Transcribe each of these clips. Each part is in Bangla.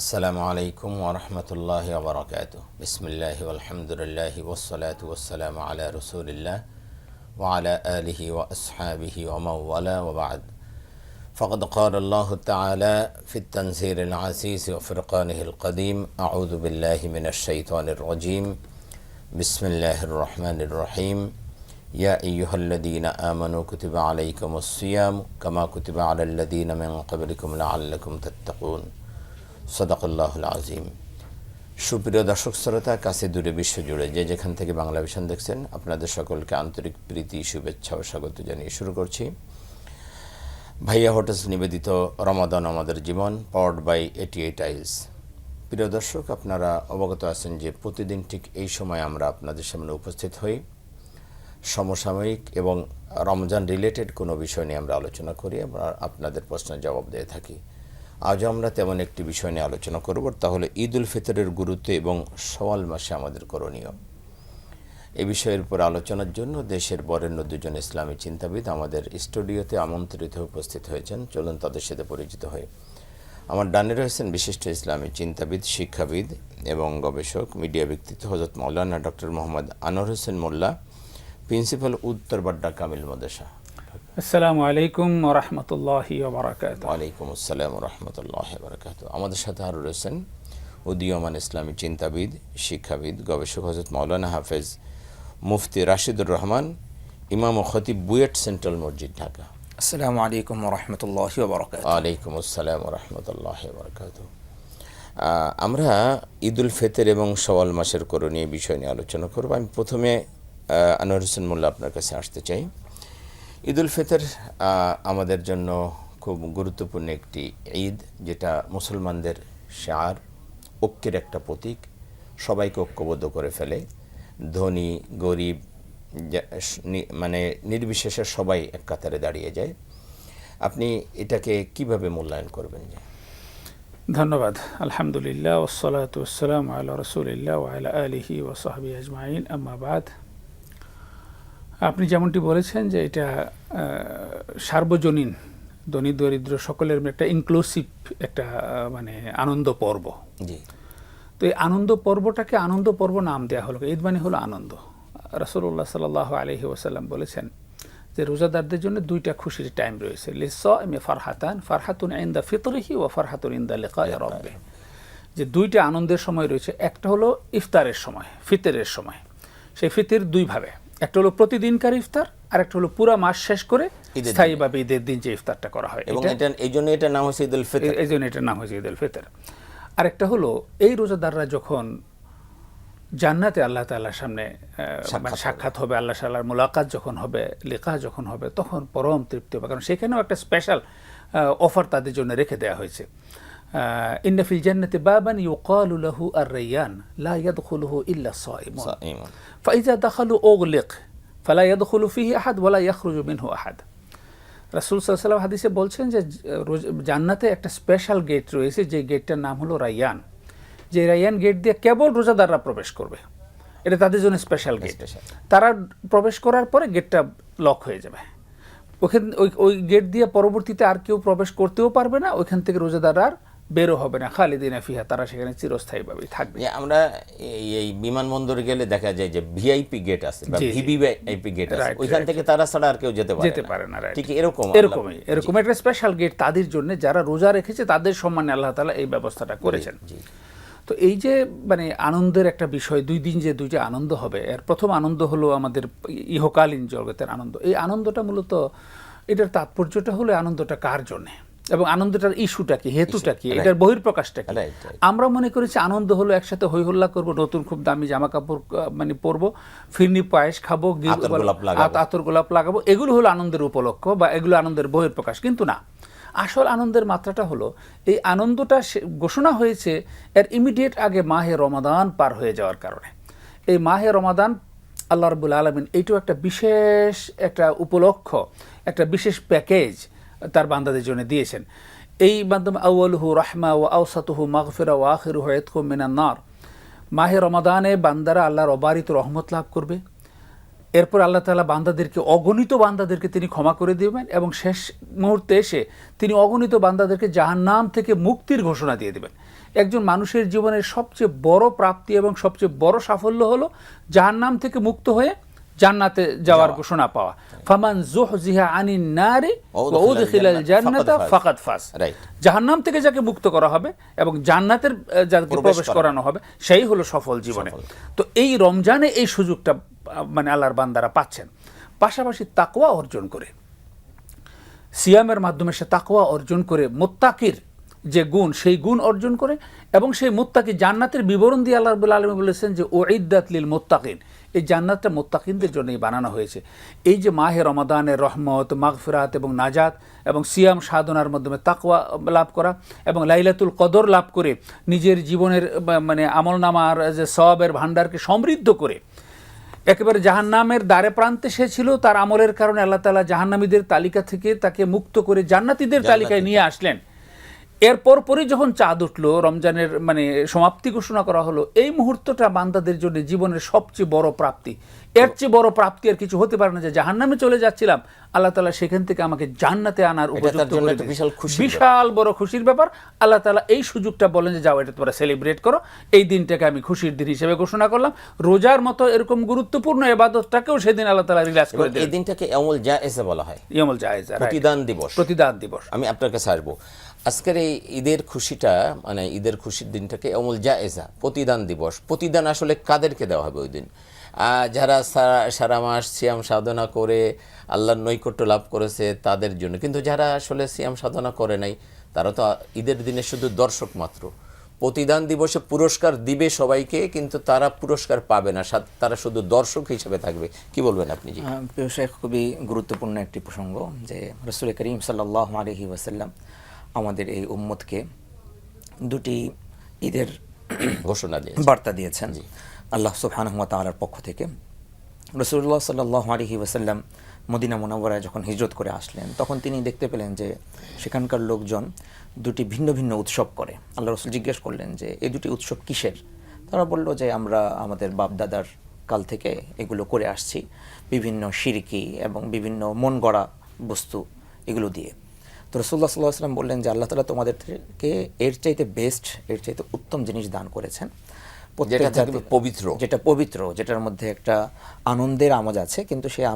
আসসালামু আলাইকুম ওয়া রাহমাতুল্লাহি ওয়া বারাকাতুহু। বিসমিল্লাহি ওয়াল হামদুলিল্লাহি ওয়াস সালাতু ওয়াস সালামু আলা রাসূলিল্লাহ ওয়া আলা আলিহি ওয়া আসহাবিহি ওয়া মান ওয়ালা ওয়া বা'দ। ফাকাদ ক্বালা আল্লাহু তাআলা ফিত তানজিলিল আজিজ ওয়া ফুরকানিহিল কাদীম। আউযু বিল্লাহি মিনাশ শাইতানির রাজীম। বিসমিল্লাহির রহমানির রহিম। ইয়া আইয়ুহাল্লাযীনা আমানু কুতিবা আলাইকুমুস সিয়াম কামা কুতিবা আলাল্লাযীনা মিন ক্বাবলিকুম লাআল্লাকুম তাত্তাকুন। সাদাকাল্লাহুল আযীম। সুপ্রিয় দর্শক শ্রোতা, কাছে দূরে বিশ্বজুড়ে যে যেখান থেকে বাংলা ভিশন দেখছেন, আপনাদের সকলকে আন্তরিক প্রীতি, শুভেচ্ছা ও স্বাগত জানিয়ে শুরু করছি ভাইয়া হোটেলস নিবেদিত রমাদান আমাদের জীবন, পাওয়ার্ড বাই 88 টাইলস। প্রিয় দর্শক, আপনারা অবগত আছেন যে প্রতিদিন ঠিক এই সময় আমরা আপনাদের সামনে উপস্থিত হই। সমসাময়িক এবং রমজান রিলেটেড কোনো বিষয় নিয়ে আমরা আলোচনা করি, আমরা আপনাদের প্রশ্নের জবাব দিয়ে থাকি। আজ আমরা তেমন একটি বিষয় নিয়ে আলোচনা করব, তাহলে ঈদ উল ফিতরের গুরুত্ব এবং শাওয়াল মাসে আমাদের করণীয়। এই বিষয়ের উপর আলোচনার জন্য দেশের বরেণ্য দুজন ইসলামী চিন্তাবিদ আমাদের স্টুডিওতে আমন্ত্রিত উপস্থিত হয়েছেন। চলুন তাদের সাথে পরিচিত হই। আমার ডানে রয়েছেন বিশিষ্ট ইসলামী চিন্তাবিদ, শিক্ষাবিদ এবং গবেষক, মিডিয়া ব্যক্তিত্ব হযরত মাওলানা ডক্টর মোহাম্মদ আনোয়ার হোসেন মোল্লা, প্রিন্সিপাল উত্তর বাড্ডা কামিল মাদ্রাসা। আসসালামু আলাইকুম ওয়া রাহমাতুল্লাহি ওয়া বারাকাতুহু। ওয়ালাইকুম আসসালাম ওয়া রাহমাতুল্লাহি ওয়া বারাকাতুহু। আমাদের সাথে আরও রয়েছেন উদীয়মান ইসলামী চিন্তাবিদ, শিক্ষাবিদ, গবেষক হযরত মাওলানা হাফেজ মুফতি রাশিদুর রহমান, ইমাম ও খতিব, বুয়েট সেন্ট্রাল মসজিদ, ঢাকা। আসসালামু আলাইকুম ওয়া রাহমাতুল্লাহি ওয়া বারাকাতুহু। ওয়ালাইকুম আসসালাম ওয়া রাহমাতুল্লাহি ওয়া বারাকাতুহু। আমরা ঈদ উল ফিতর এবং শাওয়াল মাসের করণীয় বিষয় নিয়ে আলোচনা করব। আমি প্রথমে আনোয়ার হোসেন মোল্লা আপনার কাছে আসতে চাই। ঈদ উল ফিতর আমাদের জন্য খুব গুরুত্বপূর্ণ একটি ঈদ, যেটা মুসলমানদের শাআর, ঐক্যের একটা প্রতীক, সবাইকে ঐক্যবদ্ধ করে ফেলে। ধনী গরিব মানে নির্বিশেষে সবাই এক কাতারে দাঁড়িয়ে যায়। আপনি এটাকে কিভাবে মূল্যায়ন করবেন? ধন্যবাদ। আলহামদুলিল্লাহ ওয়াসসালাতু ওয়াসসালামু আলা রাসূলিল্লাহ ওয়া আলা আলিহি ওয়া সাহবিহি আজমাইন, আম্মা বাদ। আপনি যেমনটি বলেছেন যে এটা সার্বজনীন, ধনী দরিদ্র সকলের একটা ইনক্লুসিভ একটা মানে আনন্দ পর্ব। জি। তো এই আনন্দ পর্বটাকে আনন্দ পর্ব নাম দেওয়া হলো। ঈদ মানে হলো আনন্দ। রাসূলুল্লাহ সাল্লাল্লাহু আলাইহি ওয়াসাল্লাম বলেছেন যে রোজাদারদের জন্য দুইটা খুশির টাইম রয়েছে। লিস-সাইমি ফারহাতান, ফারহাতুন ইনদা ফিতরিহি ওয়া ফারহাতুন ইনদা লিকাই রাব্বিহি। যে দুইটা আনন্দের সময় রয়েছে। একটা হলো ইফতারের সময়, ফিতরের সময়। সেই ফিতর দুই ভাবে, একটা হলো প্রতিদিনকার ইফতার, আর একটা হলো পুরা মাস শেষ করে স্থায়ীভাবে ঈদের দিন যে ইফতারটা করা হয়। এবং এই জন্য এটার নাম হচ্ছে ঈদ উল ফিতর। এই জন্য এটার নাম হচ্ছে ঈদ উল ফিতর। আর একটা হলো এই রোজাদাররা যখন জান্নাতে আল্লাহ তাআলার সামনে সাক্ষাৎ হবে, আল্লাহ তাআলার মুলাকাত যখন হবে, লিকা যখন হবে, তখন পরম তৃপ্তি হবে। কারণ সেখানেও একটা স্পেশাল অফার তাদের জন্য রেখে দেওয়া হয়েছে। ইন্না ফিল জান্নাতি বাবান ইউকালু লাহু আর-রায়্যান লা ইয়াদখুলুহু ইল্লা সাইমুন ফাইযা দাখালু উগলিক ফালা ইয়াদখুলু ফিহি আহাদ ওয়া লা ইয়াখরুজু মিনহু আহাদ। রাসূল সাল্লাল্লাহু আলাইহি ওয়াসাল্লাম হাদিসে বলছেন যে জান্নাতে একটা স্পেশাল গেট রয়েছে, যে গেটটার নাম হলো রায়্যান। যে রায়্যান গেট দিয়ে কেবল রোজাদাররা প্রবেশ করবে। এটা তাদের জন্য স্পেশাল গেট। তারা প্রবেশ করার পরে গেটটা লক হয়ে যাবে। ওই গেট দিয়ে পরবর্তীতে আর কেউ প্রবেশ করতেও পারবে না, ওইখান থেকে রোজাদাররা বেরো হবে না, খালিদিনা ফিহা, তারা সেখানে চিরস্থায়ীভাবে থাকবে। আমরা এই বিমানবন্দরে গেলে দেখা যায় যে ভিআইপি গেট আছে বা ভিভিআইপি গেট আছে, ওইখান থেকে তারা ছাড়া আর কেউ যেতে পারে না। ঠিক এরকম একটা স্পেশাল গেট তাদের জন্য, যারা রোজা রেখেছে তাদের সম্মানে আল্লাহ তাআলা এই ব্যবস্থাটা করেছেন। তো এই যে মানে আনন্দের একটা বিষয়, দুই দিন যে দুইটা আনন্দ হবে, এর প্রথম আনন্দ হলো আমাদের ইহকালীন জগতের আনন্দ। এই আনন্দটা মূলত, এটার তাৎপর্যটা হলো আনন্দটা কার জন্যে এবং আনন্দটার ইস্যুটা কি, হেতুটা কি, এটার বহির্প্রকাশটা কি। আমরা মনে করেছি আনন্দ হলো একসাথে হই হল্লা করবো, নতুন খুব দামি জামা কাপড় মানে পরবো, ফিরনি পায়েস খাবো, আতর গোলাপ লাগাবো, এগুলো হলো আনন্দের উপলক্ষ বা এগুলো আনন্দের বহির্প্রকাশ। কিন্তু না, আসল আনন্দের মাত্রাটা হলো এই আনন্দটা ঘোষণা হয়েছে এর ইমিডিয়েট আগে মাহে রমাদান পার হয়ে যাওয়ার কারণে। এই মাহে রমাদান আল্লাহ রাব্বুল আলামিন এইটাও একটা বিশেষ একটা উপলক্ষ, একটা বিশেষ প্যাকেজ তার বান্দাদের জন্য দিয়েছেন। এই মাধ্যমে আউয়ালুহু রাহমা ওয়া আওসাতুহু মাগফিরা ওয়া আখিরুহু ইতকুম মিনান নার। মাহে রমাদানে বান্দারা আল্লাহর অবারিত রহমত লাভ করবে, এরপর আল্লাহ তাআলা বান্দাদেরকে, অগণিত বান্দাদেরকে তিনি ক্ষমা করে দিবেন এবং শেষ মুহূর্তে এসে তিনি অগণিত বান্দাদেরকে জাহান্নাম থেকে মুক্তির ঘোষণা দিয়ে দেবেন। একজন মানুষের জীবনের সবচেয়ে বড় প্রাপ্তি এবং সবচেয়ে বড় সাফল্য হলো জাহান্নাম থেকে মুক্ত হয়ে জান্নাতে যাওয়ার ঘোষণা পাওয়া। ফামান যুহজিহা আনিন নারি ওয়া উদখিলাল জান্নাতা ফাকাদ ফাজ। জাহান্নাম থেকে যাকে মুক্ত করা হবে এবং জান্নাতের যাকে প্রবেশ করানো হবে সেই হলো সফল জীবনে। তো এই রমজানে এই সুযোগটা মানে আল্লাহর বান্দারা পাচ্ছেন। পাশাপাশি তাকওয়া অর্জন করে, সিয়ামের মাধ্যমে সে তাকওয়া অর্জন করে মুত্তাকির যে গুণ, সেই গুণ অর্জন করে এবং সেই মুত্তাকি জান্নাতের বিবরণ দিয়ে আল্লাহ রাব্বুল আলামিন বলেছেন যে উইদ্দাত লিল মুত্তাকিন, এই জান্নাতটা মুত্তাকিনদের জন্যই বানানো হয়েছে। এই যে মাহে রমাদানের রহমত, মাগফিরাত এবং নাজাত এবং সিয়াম সাধনার মাধ্যমে তাকওয়া লাভ করা এবং লাইলাতুল কদর লাভ করে নিজের জীবনের মানে আমলনামার যে সওয়াবের ভান্ডারকে সমৃদ্ধ করে একেবারে জাহান্নামের দ্বারে প্রান্তে সে ছিল, তার আমলের কারণে আল্লাহ তাআলা জাহান্নামীদের তালিকা থেকে তাকে মুক্ত করে জান্নাতীদের তালিকায় নিয়ে আসলেন। এরপর পরই যখন চাঁদ উঠলো, রমজানের মানে সমাপ্তি ঘোষণা করা হলো, এই মুহূর্তটা বান্দাদের জন্য জীবনের সবচেয়ে বড় প্রাপ্তি। এর চেয়ে বড় প্রাপ্তি আর কিছু হতে পারে না যে জাহান্নামে চলে যাচ্ছিলাম, আল্লাহ তাআলা সেখান থেকে আমাকে জান্নাতে আনার উপযুক্ত করে দিলেন। বিশাল বড় খুশির ব্যাপার। আল্লাহ তাআলা এই সুযোগটা বলেন যে যাও, এটা তোমরা সেলিব্রেট করো, এই দিনটাকে আমি খুশির দিন হিসেবে ঘোষণা করলাম। রোজার মতো এরকম গুরুত্বপূর্ণ ইবাদতটাকেও সেদিন আল্লাহ তাআলা রিল্যাক্স করে দিলেন। এই দিনটাকে ইয়াউমুল জায়েজা বলা হয়। ইয়াউমুল জায়েজা, প্রতিদান দিবস। প্রতিদান দিবস। আমি আপনার কাছে আসবো। আজকের এই ঈদের খুশিটা, মানে ঈদের খুশির দিনটাকে ইয়াউমুল জায়েজা, প্রতিদান দিবস। প্রতিদান আসলে কাদেরকে দেওয়া হবে ওই দিন? যারা সারা মাস সিয়াম সাধনা করে আল্লাহর নৈকট্য লাভ করেছে তাদের জন্য। কিন্তু যারা আসলে সিয়াম সাধনা করে নাই তারা তো ঈদের দিনে শুধু দর্শক মাত্র। প্রতিদান দিবসে পুরস্কার দিবে সবাইকে, কিন্তু তারা পুরস্কার পাবে না, তারা শুধু দর্শক হিসেবে থাকবে। কি বলবেন আপনি? জি, প্রিয় শেখ, খুবই গুরুত্বপূর্ণ একটি প্রসঙ্গ যে রাসূল করিম সাল্লাল্লাহু আলাইহি ওয়াসাল্লাম আমাদের এই উম্মতকে দুটি ঈদের ঘোষণা দিয়ে বার্তা দিয়েছেন আল্লাহ সুবহানাহু ওয়া তাআলার পক্ষ থেকে। রাসূলুল্লাহ সাল্লাল্লাহু আলাইহি ওয়াসাল্লাম মদিনা মুনাওয়ারায় যখন হিজরত করে আসলেন, তখন তিনি দেখতে পেলেন যে সেখানকার লোকজন দুটি ভিন্ন ভিন্ন উৎসব করে। আল্লাহ রাসূল জিজ্ঞেস করলেন যে এই দুটি উৎসব কিসের? তারা বলল যে আমরা আমাদের বাপ দাদার কাল থেকে এগুলো করে আসছি, বিভিন্ন শিরকি এবং বিভিন্ন মন গড়া বস্তু এগুলো দিয়ে। তো রাসূলুল্লাহ সাল্লাল্লাহু আলাইহি ওয়াসাল্লাম বললেন যে আল্লাহ তাআলা তোমাদেরকে এর চাইতে বেস্ট, এর চাইতে উত্তম জিনিস দান করেছেন, যেটা পবিত্র, যেটার মধ্যে একটা আনন্দের আমেজ আছে, কিন্তু সেই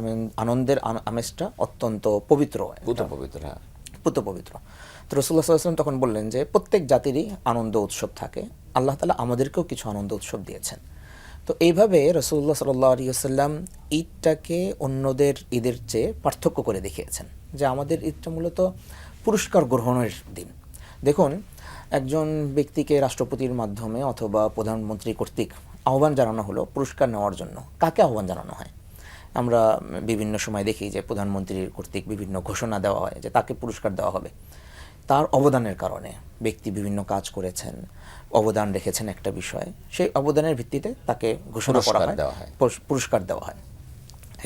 আনন্দের আমেজটা অত্যন্ত পবিত্র, পবিত্র। তো রাসূলুল্লাহ সাল্লাল্লাহু আলাইহি ওয়াসাল্লাম তখন বললেন যে প্রত্যেক জাতিরই আনন্দ উৎসব থাকে, আল্লাহ তাআলা আমাদেরকেও কিছু আনন্দ উৎসব দিয়েছেন। তো এইভাবে রাসূলুল্লাহ সাল্লাল্লাহু আলাইহি ওয়াসাল্লাম ঈদটাকে অন্যদের ঈদের চেয়ে পার্থক্য করে দেখিয়েছেন যে আমাদের ঈদটা মূলত পুরস্কার গ্রহণের দিন। দেখুন, একজন ব্যক্তিকে রাষ্ট্রপতির মাধ্যমে অথবা প্রধানমন্ত্রী কর্তৃক আহ্বান জানানো হলো পুরস্কার নেওয়ার জন্য। কাকে আহ্বান জানানো হয়? আমরা বিভিন্ন সময় দেখি যে প্রধানমন্ত্রীর কর্তৃক বিভিন্ন ঘোষণা দেওয়া হয় যে তাকে পুরস্কার দেওয়া হবে। তার অবদানের কারণে ব্যক্তি বিভিন্ন কাজ করেছেন, অবদান রেখেছেন একটা বিষয়ে, সেই অবদানের ভিত্তিতে তাকে ঘোষণা করা হয়, পুরস্কার দেওয়া হয়।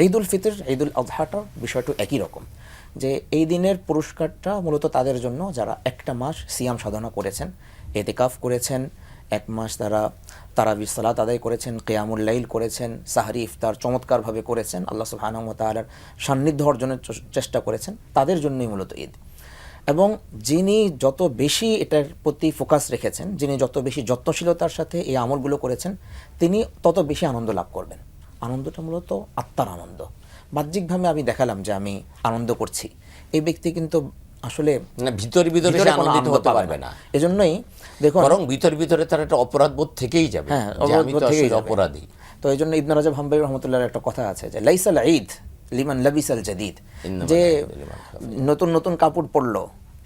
ঈদুল ফিতর, ঈদুল আযহাটার বিষয়টা একই রকম, যে এই দিনের পুরস্কারটা মূলত তাদের জন্য যারা একটা মাস সিয়াম সাধনা করেছেন, ইতিকাফ করেছেন, এক মাস তারা তারাবির সালাত আদায় করেছেন, কিয়ামুল লাইল করেছেন, সাহরি ইফতার চমৎকারভাবে করেছেন, আল্লাহ সুবহানাহু ওয়া তাআলার সান্নিধ্য অর্জনের চেষ্টা করেছেন, তাদের জন্যই মূলত ঈদ। এবং যিনি যত বেশি এটার প্রতি ফোকাস রেখেছেন, যিনি যত বেশি যত্নশীলতার সাথে এই আমলগুলো করেছেন, তিনি তত বেশি আনন্দ লাভ করবেন। আনন্দটা মূলত আত্মার আনন্দ। বাহ্যিকভাবে আমি দেখালাম যে আমি আনন্দ করছি, এই ব্যক্তি কিন্তু আসলে ভিতরে আনন্দিত হতে পারবে না। এজন্যই দেখুন, বরং ভিতরে তার একটা অপরাধ বোধ থেকেই যাবে, আমি তো আসলে অপরাধী। তো এই জন্য ইবনে রাজব হাম্বলি রাহমাতুল্লাহর একটা কথা আছে যে লাইসাল ঈদ লিমান লাবিসাল জাদিদ, যে নতুন নতুন কাপড় পরলো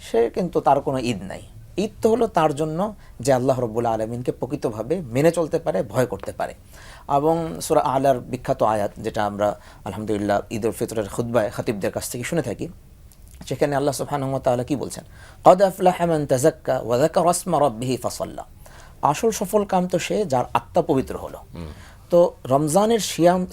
সে কিন্তু তার কোনো ঈদ নাই। ঈদ তো হলো তার জন্য যে আল্লাহ রাব্বুল আলামিনকে প্রকৃতভাবে মেনে চলতে পারে, ভয় করতে পারে। এবং সূরা আলার বিখ্যাত আয়াত, যেটা আমরা আলহামদুলিল্লাহ ঈদুল ফিতরের খুতবায় খতিবদের কাছ থেকে শুনে থাকি, সেখানে আল্লাহ সুবহানাহু ওয়া তাআলা কি বলছেন? ক্বাদ আফলাহা মান তাযাক্কা ওয়া যাকারা ইসমা রাব্বিহি ফাসাল্লা। আসল সফল কাম তো সে যার আত্মা পবিত্র হলো। তো রমজানের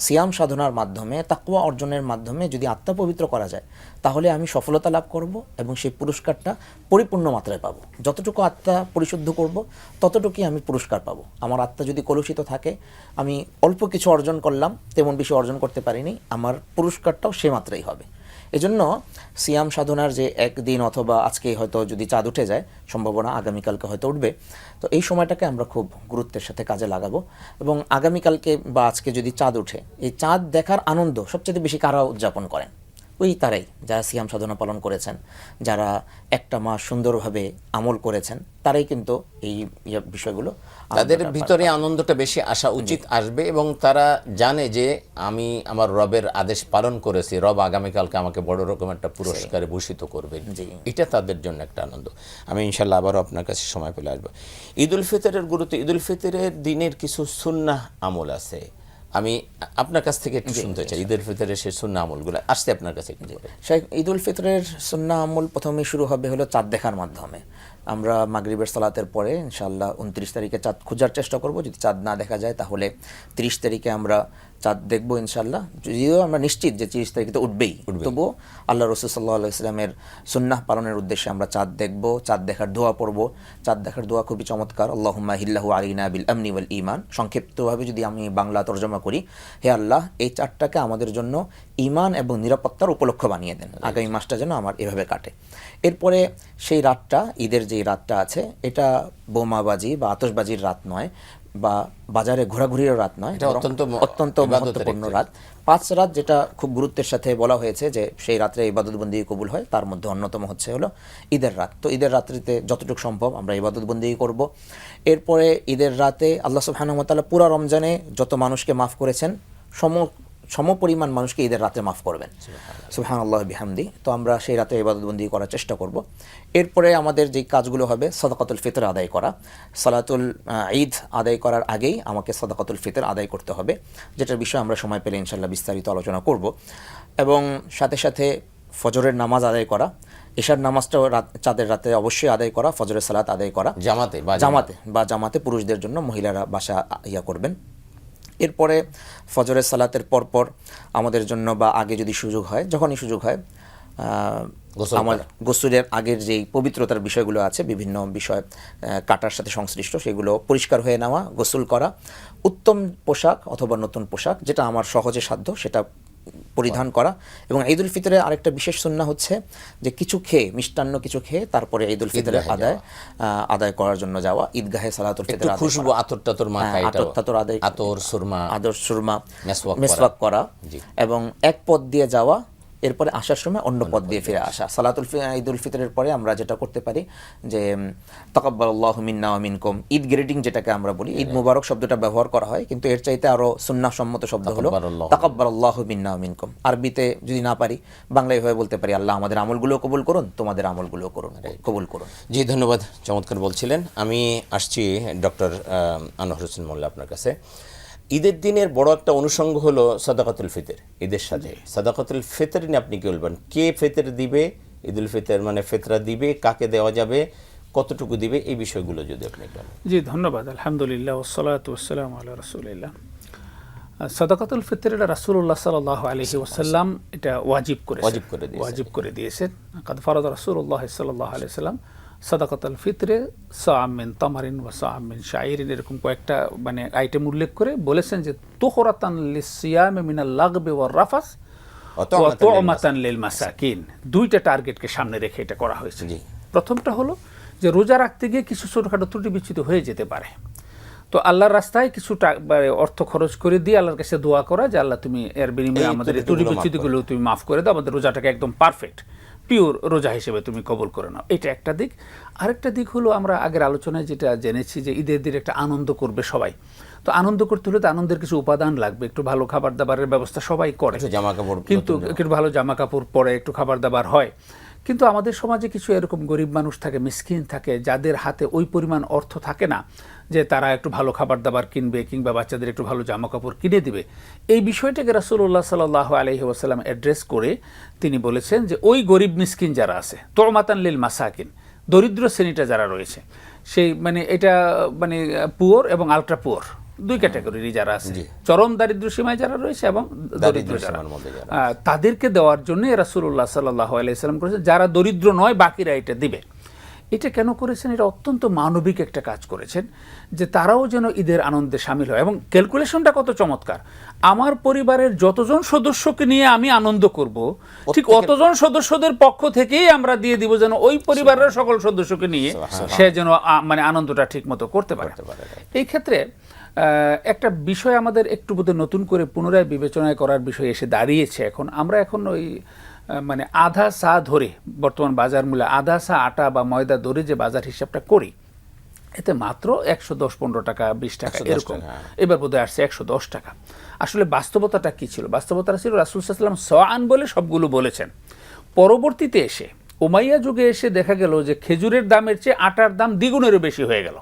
সিয়াম সাধনার মাধ্যমে, তাকওয়া অর্জনের মাধ্যমে যদি আত্মা পবিত্র করা যায়, তাহলে আমি সফলতা লাভ করব এবং সেই পুরস্কারটা পরিপূর্ণ মাত্রায় পাবো। যতটুকু আত্মা পরিশুদ্ধ করব, ততটুকুই আমি পুরস্কার পাবো। আমার আত্মা যদি কলুষিত থাকে, আমি অল্প কিছু অর্জন করলাম, তেমন বেশি অর্জন করতে পারিনি, আমার পুরস্কারটাও সে মাত্রাই হবে। এজন্য সিয়াম সাধনার যে একদিন, অথবা আজকে হয়তো যদি চাঁদ উঠে যায়, সম্ভাবনা আগামীকালকে হয়তো উঠবে, তো এই সময়টাকে আমরা খুব গুরুত্বের সাথে কাজে লাগাবো। এবং আগামীকালকে বা আজকে যদি চাঁদ উঠে, এই চাঁদ দেখার আনন্দ সবচেয়ে বেশি কারা উদযাপন করেন? ওই তারাই যারা সিয়াম সাধনা পালন করেছেন, যারা একটা মাস সুন্দরভাবে আমল করেছেন, তারাই কিন্তু এই বিষয়গুলো, তাদের ভিতরে আনন্দটা বেশি আসা উচিত, আসবে। এবং তারা জানে যে আমি আমার রবের আদেশ পালন করেছি, রব আগামীকালকে আমাকে বড় রকম একটা পুরস্কারে ভূষিত করবেন, এটা তাদের জন্য একটা আনন্দ। আমি ইনশাল্লাহ আবারও আপনার কাছে সময় পেলে আসবো। ঈদ উল ফিতরের গুরুত্ব, ঈদ উল ফিতরের দিনের কিছু সুন্নাহ আমল আছে, আমি আপনার কাছ থেকে একটু শুনতে চাই। ঈদ উল ফিতরের সেই সুন্নাহ আমলগুলো আসছে আপনার কাছে একটু। ঈদ উল ফিতরের সুন্নাহ আমল প্রথমেই শুরু হবে হলো চাঁদ দেখার মাধ্যমে। আমরা মাগরিবের সালাতের পরে ইনশাআল্লাহ 29 তারিখে চাঁদ খোঁজার চেষ্টা করব। যদি চাঁদ না দেখা যায়, তাহলে 30 তারিখে আমরা চাঁদ দেখব ইনশাআল্লাহ। যদিও আমরা নিশ্চিত যে 30 তারিখে তো উঠবেই, তবুও আল্লাহ রাসূল সাল্লাল্লাহু আলাইহি ওয়াসাল্লামের সুন্নাহ পালনের উদ্দেশ্যে আমরা চাঁদ দেখব, চাঁদ দেখার দোয়া পড়ব। চাঁদ দেখার দোয়া খুবই চমৎকার, আল্লাহুম্মা হিল্লাহু আলাইনা বিল আমনি ওয়াল ঈমান। সংক্ষিপ্তভাবে যদি আমি বাংলা তরজমা করি, হে আল্লাহ, এই চাঁদটাকে আমাদের জন্য ঈমান এবং নিরাপত্তার উপলক্ষ বানিয়ে দেন, আগামী মাসটা যেন আমার এভাবে কাটে। এরপরে সেই রাতটা, ঈদের যে রাতটা আছে, এটা বোমাবাজি বা আতশবাজির রাত নয়, বা বাজারে ঘোরাঘুরির রাত নয়, অত্যন্ত মহত্বপূর্ণ রাত। 5 রাত যেটা খুব গুরুত্বের সাথে বলা হয়েছে যে সেই রাত্রে ইবাদতবন্দি কবুল হয়, তার মধ্যে অন্যতম হচ্ছে হলো ঈদের রাত। তো ঈদের রাত্রিতে যতটুকু সম্ভব আমরা ইবাদতবন্দি করব। এরপরে ঈদের রাতে আল্লাহ সুবহানাহু ওয়া তাআলা পুরা রমজানে যত মানুষকে মাফ করেছেন, সমপরিমাণ মানুষকে ঈদের রাতে মাফ করবেন, সুবহানাল্লাহ বিহামদি। তো আমরা সেই রাতে ইবাদতবন্দি করার চেষ্টা করব। এরপরে আমাদের যে কাজগুলো হবে, সাদাকাতুল ফিতর আদায় করা। সালাতুল ঈদ আদায় করার আগেই আমাকে সাদাকাতুল ফিতর আদায় করতে হবে, যেটার বিষয়ে আমরা সময় পেলে ইনশাআল্লাহ বিস্তারিত আলোচনা করব। এবং সাথে সাথে ফজরের নামাজ আদায় করা, এশার নামাজটাও চাঁদের রাতে অবশ্যই আদায় করা, ফজরের সালাত আদায় করা জামাতে পুরুষদের জন্য, মহিলারা বাসা করবেন। এরপরে ফজরের সালাতের পরপর আমাদের জন্য, বা আগে যদি সুযোগ হয়, যখনই সুযোগ হয়, আমার গোসলের আগের যেই পবিত্রতার বিষয়গুলো আছে, বিভিন্ন বিষয় কাটার সাথে সংশ্লিষ্ট, সেগুলো পরিষ্কার হয়ে নেওয়া, গোসল করা, উত্তম পোশাক অথবা নতুন পোশাক, যেটা আমার সহজে সাধ্য সেটা পরিধান করা। এবং ঈদ উল ফিতরে আরেকটা বিশেষ সুন্নাহ হচ্ছে যে কিছু খেয়ে, মিষ্টান্ন কিছু খেয়ে তারপরে ঈদ উল ফিতরের আদায় করার জন্য যাওয়া, ঈদগাহে সালাতুল ফিতর খুশবু, আতর মাখায়, আতর সুরমা মেসওয়াক করা, এবং এক পথ দিয়ে যাওয়া, এরপরে আসার সময় অন্য পথ দিয়ে ফিরে আসা। ঈদ উল ফিতরের পরে আমরা যেটা করতে পারি যে তাকাব্বালাল্লাহু মিন্না ওয়া মিনকুম, ঈদ গ্রিটিং যেটাকে আমরা বলি, ঈদ মুবারক শব্দটা ব্যবহার করা হয়, কিন্তু এর চাইতে আরো সুন্নাহ সম্মত শব্দ হলো তাকাব্বালাল্লাহু মিন্না ওয়া মিনকুম। আরবিতে যদি না পারি, বাংলায় হয়ে বলতে পারি, আল্লাহ আমাদের আমলগুলো কবুল করুন, তোমাদের আমলগুলো কবুল করুন। জি, ধন্যবাদ, চমৎকার বলছিলেন। আমি আসছি ডক্টর আনোয়ার হোসেন মোল্লা আপনার কাছে। ঈদের দিনের বড় একটা অনুষঙ্গ হলো সাদাকাতুল ফিতর। ঈদের সাথে সাদাকাতুল ফিতর নিয়ে আপনি কি বলবেন? কে ফিতর দিবে? ঈদ উল ফিতর মানে ফিতরা দিবে, কাকে দেওয়া যাবে, কতটুকু দিবে, এই বিষয়গুলো যদি আপনি বলেন। জি, ধন্যবাদ। আলহামদুলিল্লাহ ওয়াসসালাতু ওয়াসসালামু আলা রাসূলিল্লাহ। সাদাকাতুল ফিতর এটা রাসূলুল্লাহ সাল্লাল্লাহু আলাইহি ওয়াসাল্লাম এটা ওয়াজিব করে দিয়েছেন। কাদ ফারাদা রাসূলুল্লাহ সাল্লাল্লাহু আলাইহি ওয়াসাল্লাম সাদাকাতুল ফিতরে সাআম মিন তামারিন ওয়া সাআম মিন শাইরিন, এরকম কয়েকটা মানে আইটেম উল্লেখ করে বলেছেন যে তুহরাতান লিসিয়ামি মিনাল লাগবি ওয়ার রাফাস ওয়া তু'মাতান লিল মাসাকিন। দুইটা টার্গেটকে সামনে রেখে এটা করা হয়েছে। প্রথমটা হলো যে রোজা রাখতে গিয়ে কিছু ছোটখাটো ত্রুটি বিচ্যুতি হয়ে যেতে পারে, তো আল্লাহর রাস্তায় কিছু অর্থ খরচ করে দিয়ে আল্লাহর কাছে দোয়া করা যে আল্লাহ তুমি এর বিনিময়ে আমাদের ত্রুটি বিচ্যুতিগুলো তুমি মাফ করে দাও, আমাদের রোজাটাকে একদম পারফেক্ট পিওর রোজা হিসেবে তুমি কবুল করে নাও। এটা একটা দিক। আরেকটা দিক হলো আমরা আগের আলোচনায় যেটা জেনেছি যে ঈদের দিন একটা আনন্দ করবে সবাই, তো আনন্দ করতে হলে তো আনন্দের কিছু উপাদান লাগবে। একটু ভালো খাবার দাবারের ব্যবস্থা সবাই করে, কিন্তু একটু ভালো জামা কাপড় পরে একটু খাবার দাবার হয়, কিন্তু আমাদের সমাজে কিছু এরকম গরিব মানুষ থাকে, মিসকিন থাকে, যাদের হাতে ওই পরিমাণ অর্থ থাকে না যে তারা একটু ভালো খাবার দাবার কিনবে কিংবা বাচ্চাদের একটু ভালো জামা কাপড় কিনে দিবে। এই বিষয়টাকে রাসূলুল্লাহ সাল্লাল্লাহু আলাইহি ওয়াসাল্লাম অ্যাড্রেস করে তিনি বলেছেন যে ওই গরিব মিসকিন যারা আছে, তু'মাতান লিল মাসাকিন, দরিদ্র শ্রেণীটা যারা রয়েছে, সেই মানে এটা মানে পুয়ার এবং আলট্রা পুয়ার, দুই ক্যাটাগরিরই যারা আছে, চরম দারিদ্র্য সীমায় যারা রয়েছে এবং দরিদ্র যারা, তাদেরকে দেওয়ার জন্য রাসূলুল্লাহ সাল্লাল্লাহু আলাইহি সাল্লাম করেছেন, যারা দরিদ্র নয় বাকিরা এটা দিবে। এটা কেন করেছেন? এটা অত্যন্ত মানবিক একটা কাজ করেছেন, যে তারাও যেন ঈদের আনন্দে সামিল হয়। এবং ক্যালকুলেশনটা কত চমৎকার, আমার পরিবারের যতজন সদস্যকে নিয়ে আমি আনন্দ করব, ঠিক অতজন সদস্যদের পক্ষ থেকেই আমরা দিয়ে দিব, যেন ওই পরিবারের সকল সদস্যকে নিয়ে সে যেন মানে আনন্দটা ঠিক মতো করতে পারে। এই ক্ষেত্রে একটা বিষয় আমাদের একটু বোধহয় নতুন করে পুনরায় বিবেচনায় করার বিষয় এসে দাঁড়িয়েছে। এখন ওই মানে আধা সা ধরে বর্তমান বাজার মূল্যে আধা সা আটা বা ময়দা ধরে যে বাজার হিসাবটা করি, এতে মাত্র 110-15 টাকা 20 টাকা এরকম, এবার বোধহয় আসছে 110 টাকা। আসলে বাস্তবতাটা কি ছিল? বাস্তবতা ছিল রাসূল সাল্লাল্লাহু আলাইহি ওয়াসাল্লাম সআন বলে সবগুলো বলেছেন। পরবর্তীতে এসে উমাইয়া যুগে এসে দেখা গেল যে খেজুরের দামের চেয়ে আটার দাম দ্বিগুণেরও বেশি হয়ে গেল।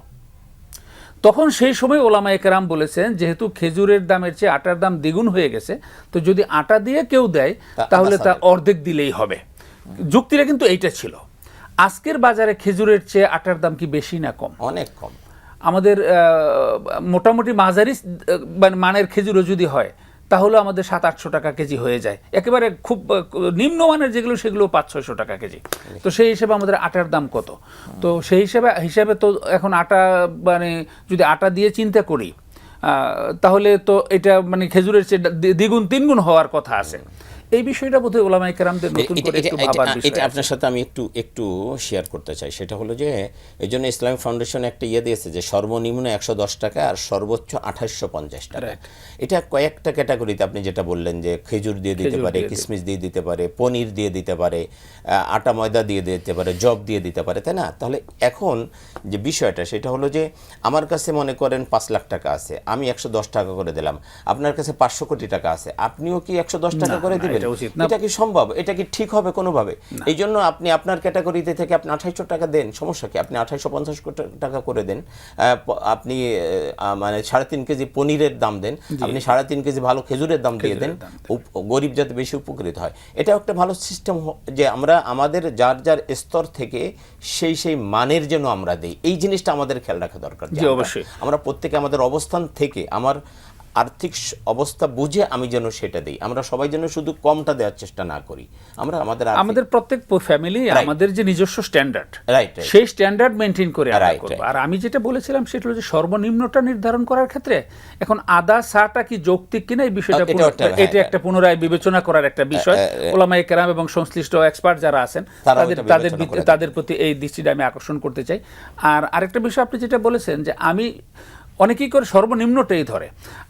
তখন সেই সময় ওলামায়ে কেরাম বলেছেন, যেহেতু খেজুরের দামের চেয়ে আটার দাম দ্বিগুণ হয়ে গেছে, তো যদি আটা দিয়ে কেউ দেয় তাহলে তা অর্ধেক দিলেই হবে। যুক্তিটা কিন্তু এইটা ছিল। আজকের বাজারে খেজুরের চেয়ে আটার দাম কি বেশি না কম? অনেক কম। আমাদের মোটামুটি মাঝারি মানের খেজুরও যদি হয় তাহলে আমাদের 700-800 টাকা কেজি হয়ে যায়। একেবারে খুব নিম্নমানের যেগুলো সেগুলো 500-600 টাকা কেজি। তো সেই হিসেবে আমাদের আটার দাম কত? তো সেই হিসাবে তো এখন আটা মানে যদি আটা দিয়ে চিন্তা করি তাহলে তো এটা মানে খেজুরের চেয়ে দ্বিগুণ তিনগুণ হওয়ার কথা আছে। এই বিষয়টা বোধহয় ওলামায়ে কেরামদের নতুন করে একটু ভাবার বিষয়। এটা আপনার সাথে আমি একটু শেয়ার করতে চাই। সেটা হলো যে এই জন্য ইসলামিক ফাউন্ডেশন একটা দিয়েছে যে সর্বনিম্ন 110 টাকা আর সর্বোচ্চ 2850 টাকা। এটা কয়েকটা ক্যাটাগরিতে, আপনি যেটা বললেন যে খেজুর দিয়ে দিতে পারে, কিশমিশ দিয়ে দিতে পারে, পনির দিয়ে দিতে পারে, আটা ময়দা দিয়ে দিতে পারে, জব দিয়ে দিতে পারে, তাই না? তাহলে এখন যে বিষয়টা সেটা হলো যে আমার কাছে মনে করেন 5 লাখ টাকা আছে, আমি 110 টাকা করে দিলাম। আপনার কাছে 500 কোটি টাকা আছে, আপনিও কি 110 টাকা করে দিবেন? এটা কি সম্ভব? এটা কি ঠিক হবে কোনোভাবে? এই জন্য আপনি আপনার ক্যাটাগরিতে থেকে আপনি 2800 টাকা দেন, সমস্যা কি? আপনি 2850 টাকা করে দেন। আপনি মানে 3.5 কেজি পনিরের দাম দেন, আপনি 3.5 কেজি ভালো খেজুরের দাম দিয়ে দেন, গরিব যাতে বেশি উপকৃত হয়। এটাও একটা ভালো সিস্টেম, যে আমরা আমাদের যার যার স্তর থেকে সেই মানের জন্য আমরা দেই। এই জিনিসটা আমাদের খেয়াল রাখা দরকার। আমরা প্রত্যেকে আমাদের অবস্থান থেকে, আমার আর্থিক অবস্থা বুঝে আমি যেন সেটা দিই। আমরা সবাই যেন শুধু কমটা দেওয়ার চেষ্টা না করি। আমরা আমাদের প্রত্যেক ফ্যামিলি আমাদের যে নিজস্ব স্ট্যান্ডার্ড, সেই স্ট্যান্ডার্ড মেনটেন করে আদায় করব। আর আমি যেটা বলেছিলাম সেটা হলো যে সর্বনিম্নটা নির্ধারণ করার ক্ষেত্রে এখন আদা সাটা কি যৌক্তিক কিনা এই বিষয়টা এটা একটা পুনরায় বিবেচনা করার একটা বিষয়। ওলামায়ে কেরাম এবং সংশ্লিষ্ট এক্সপার্ট যারা আছেন তাদের প্রতি এই দৃষ্টিটা আমি আকর্ষণ করতে চাই। আর আরেকটা বিষয় আপনি যেটা বলেছেন যে আমি অনেকেই করে সর্বনিম্নটাই ধরে।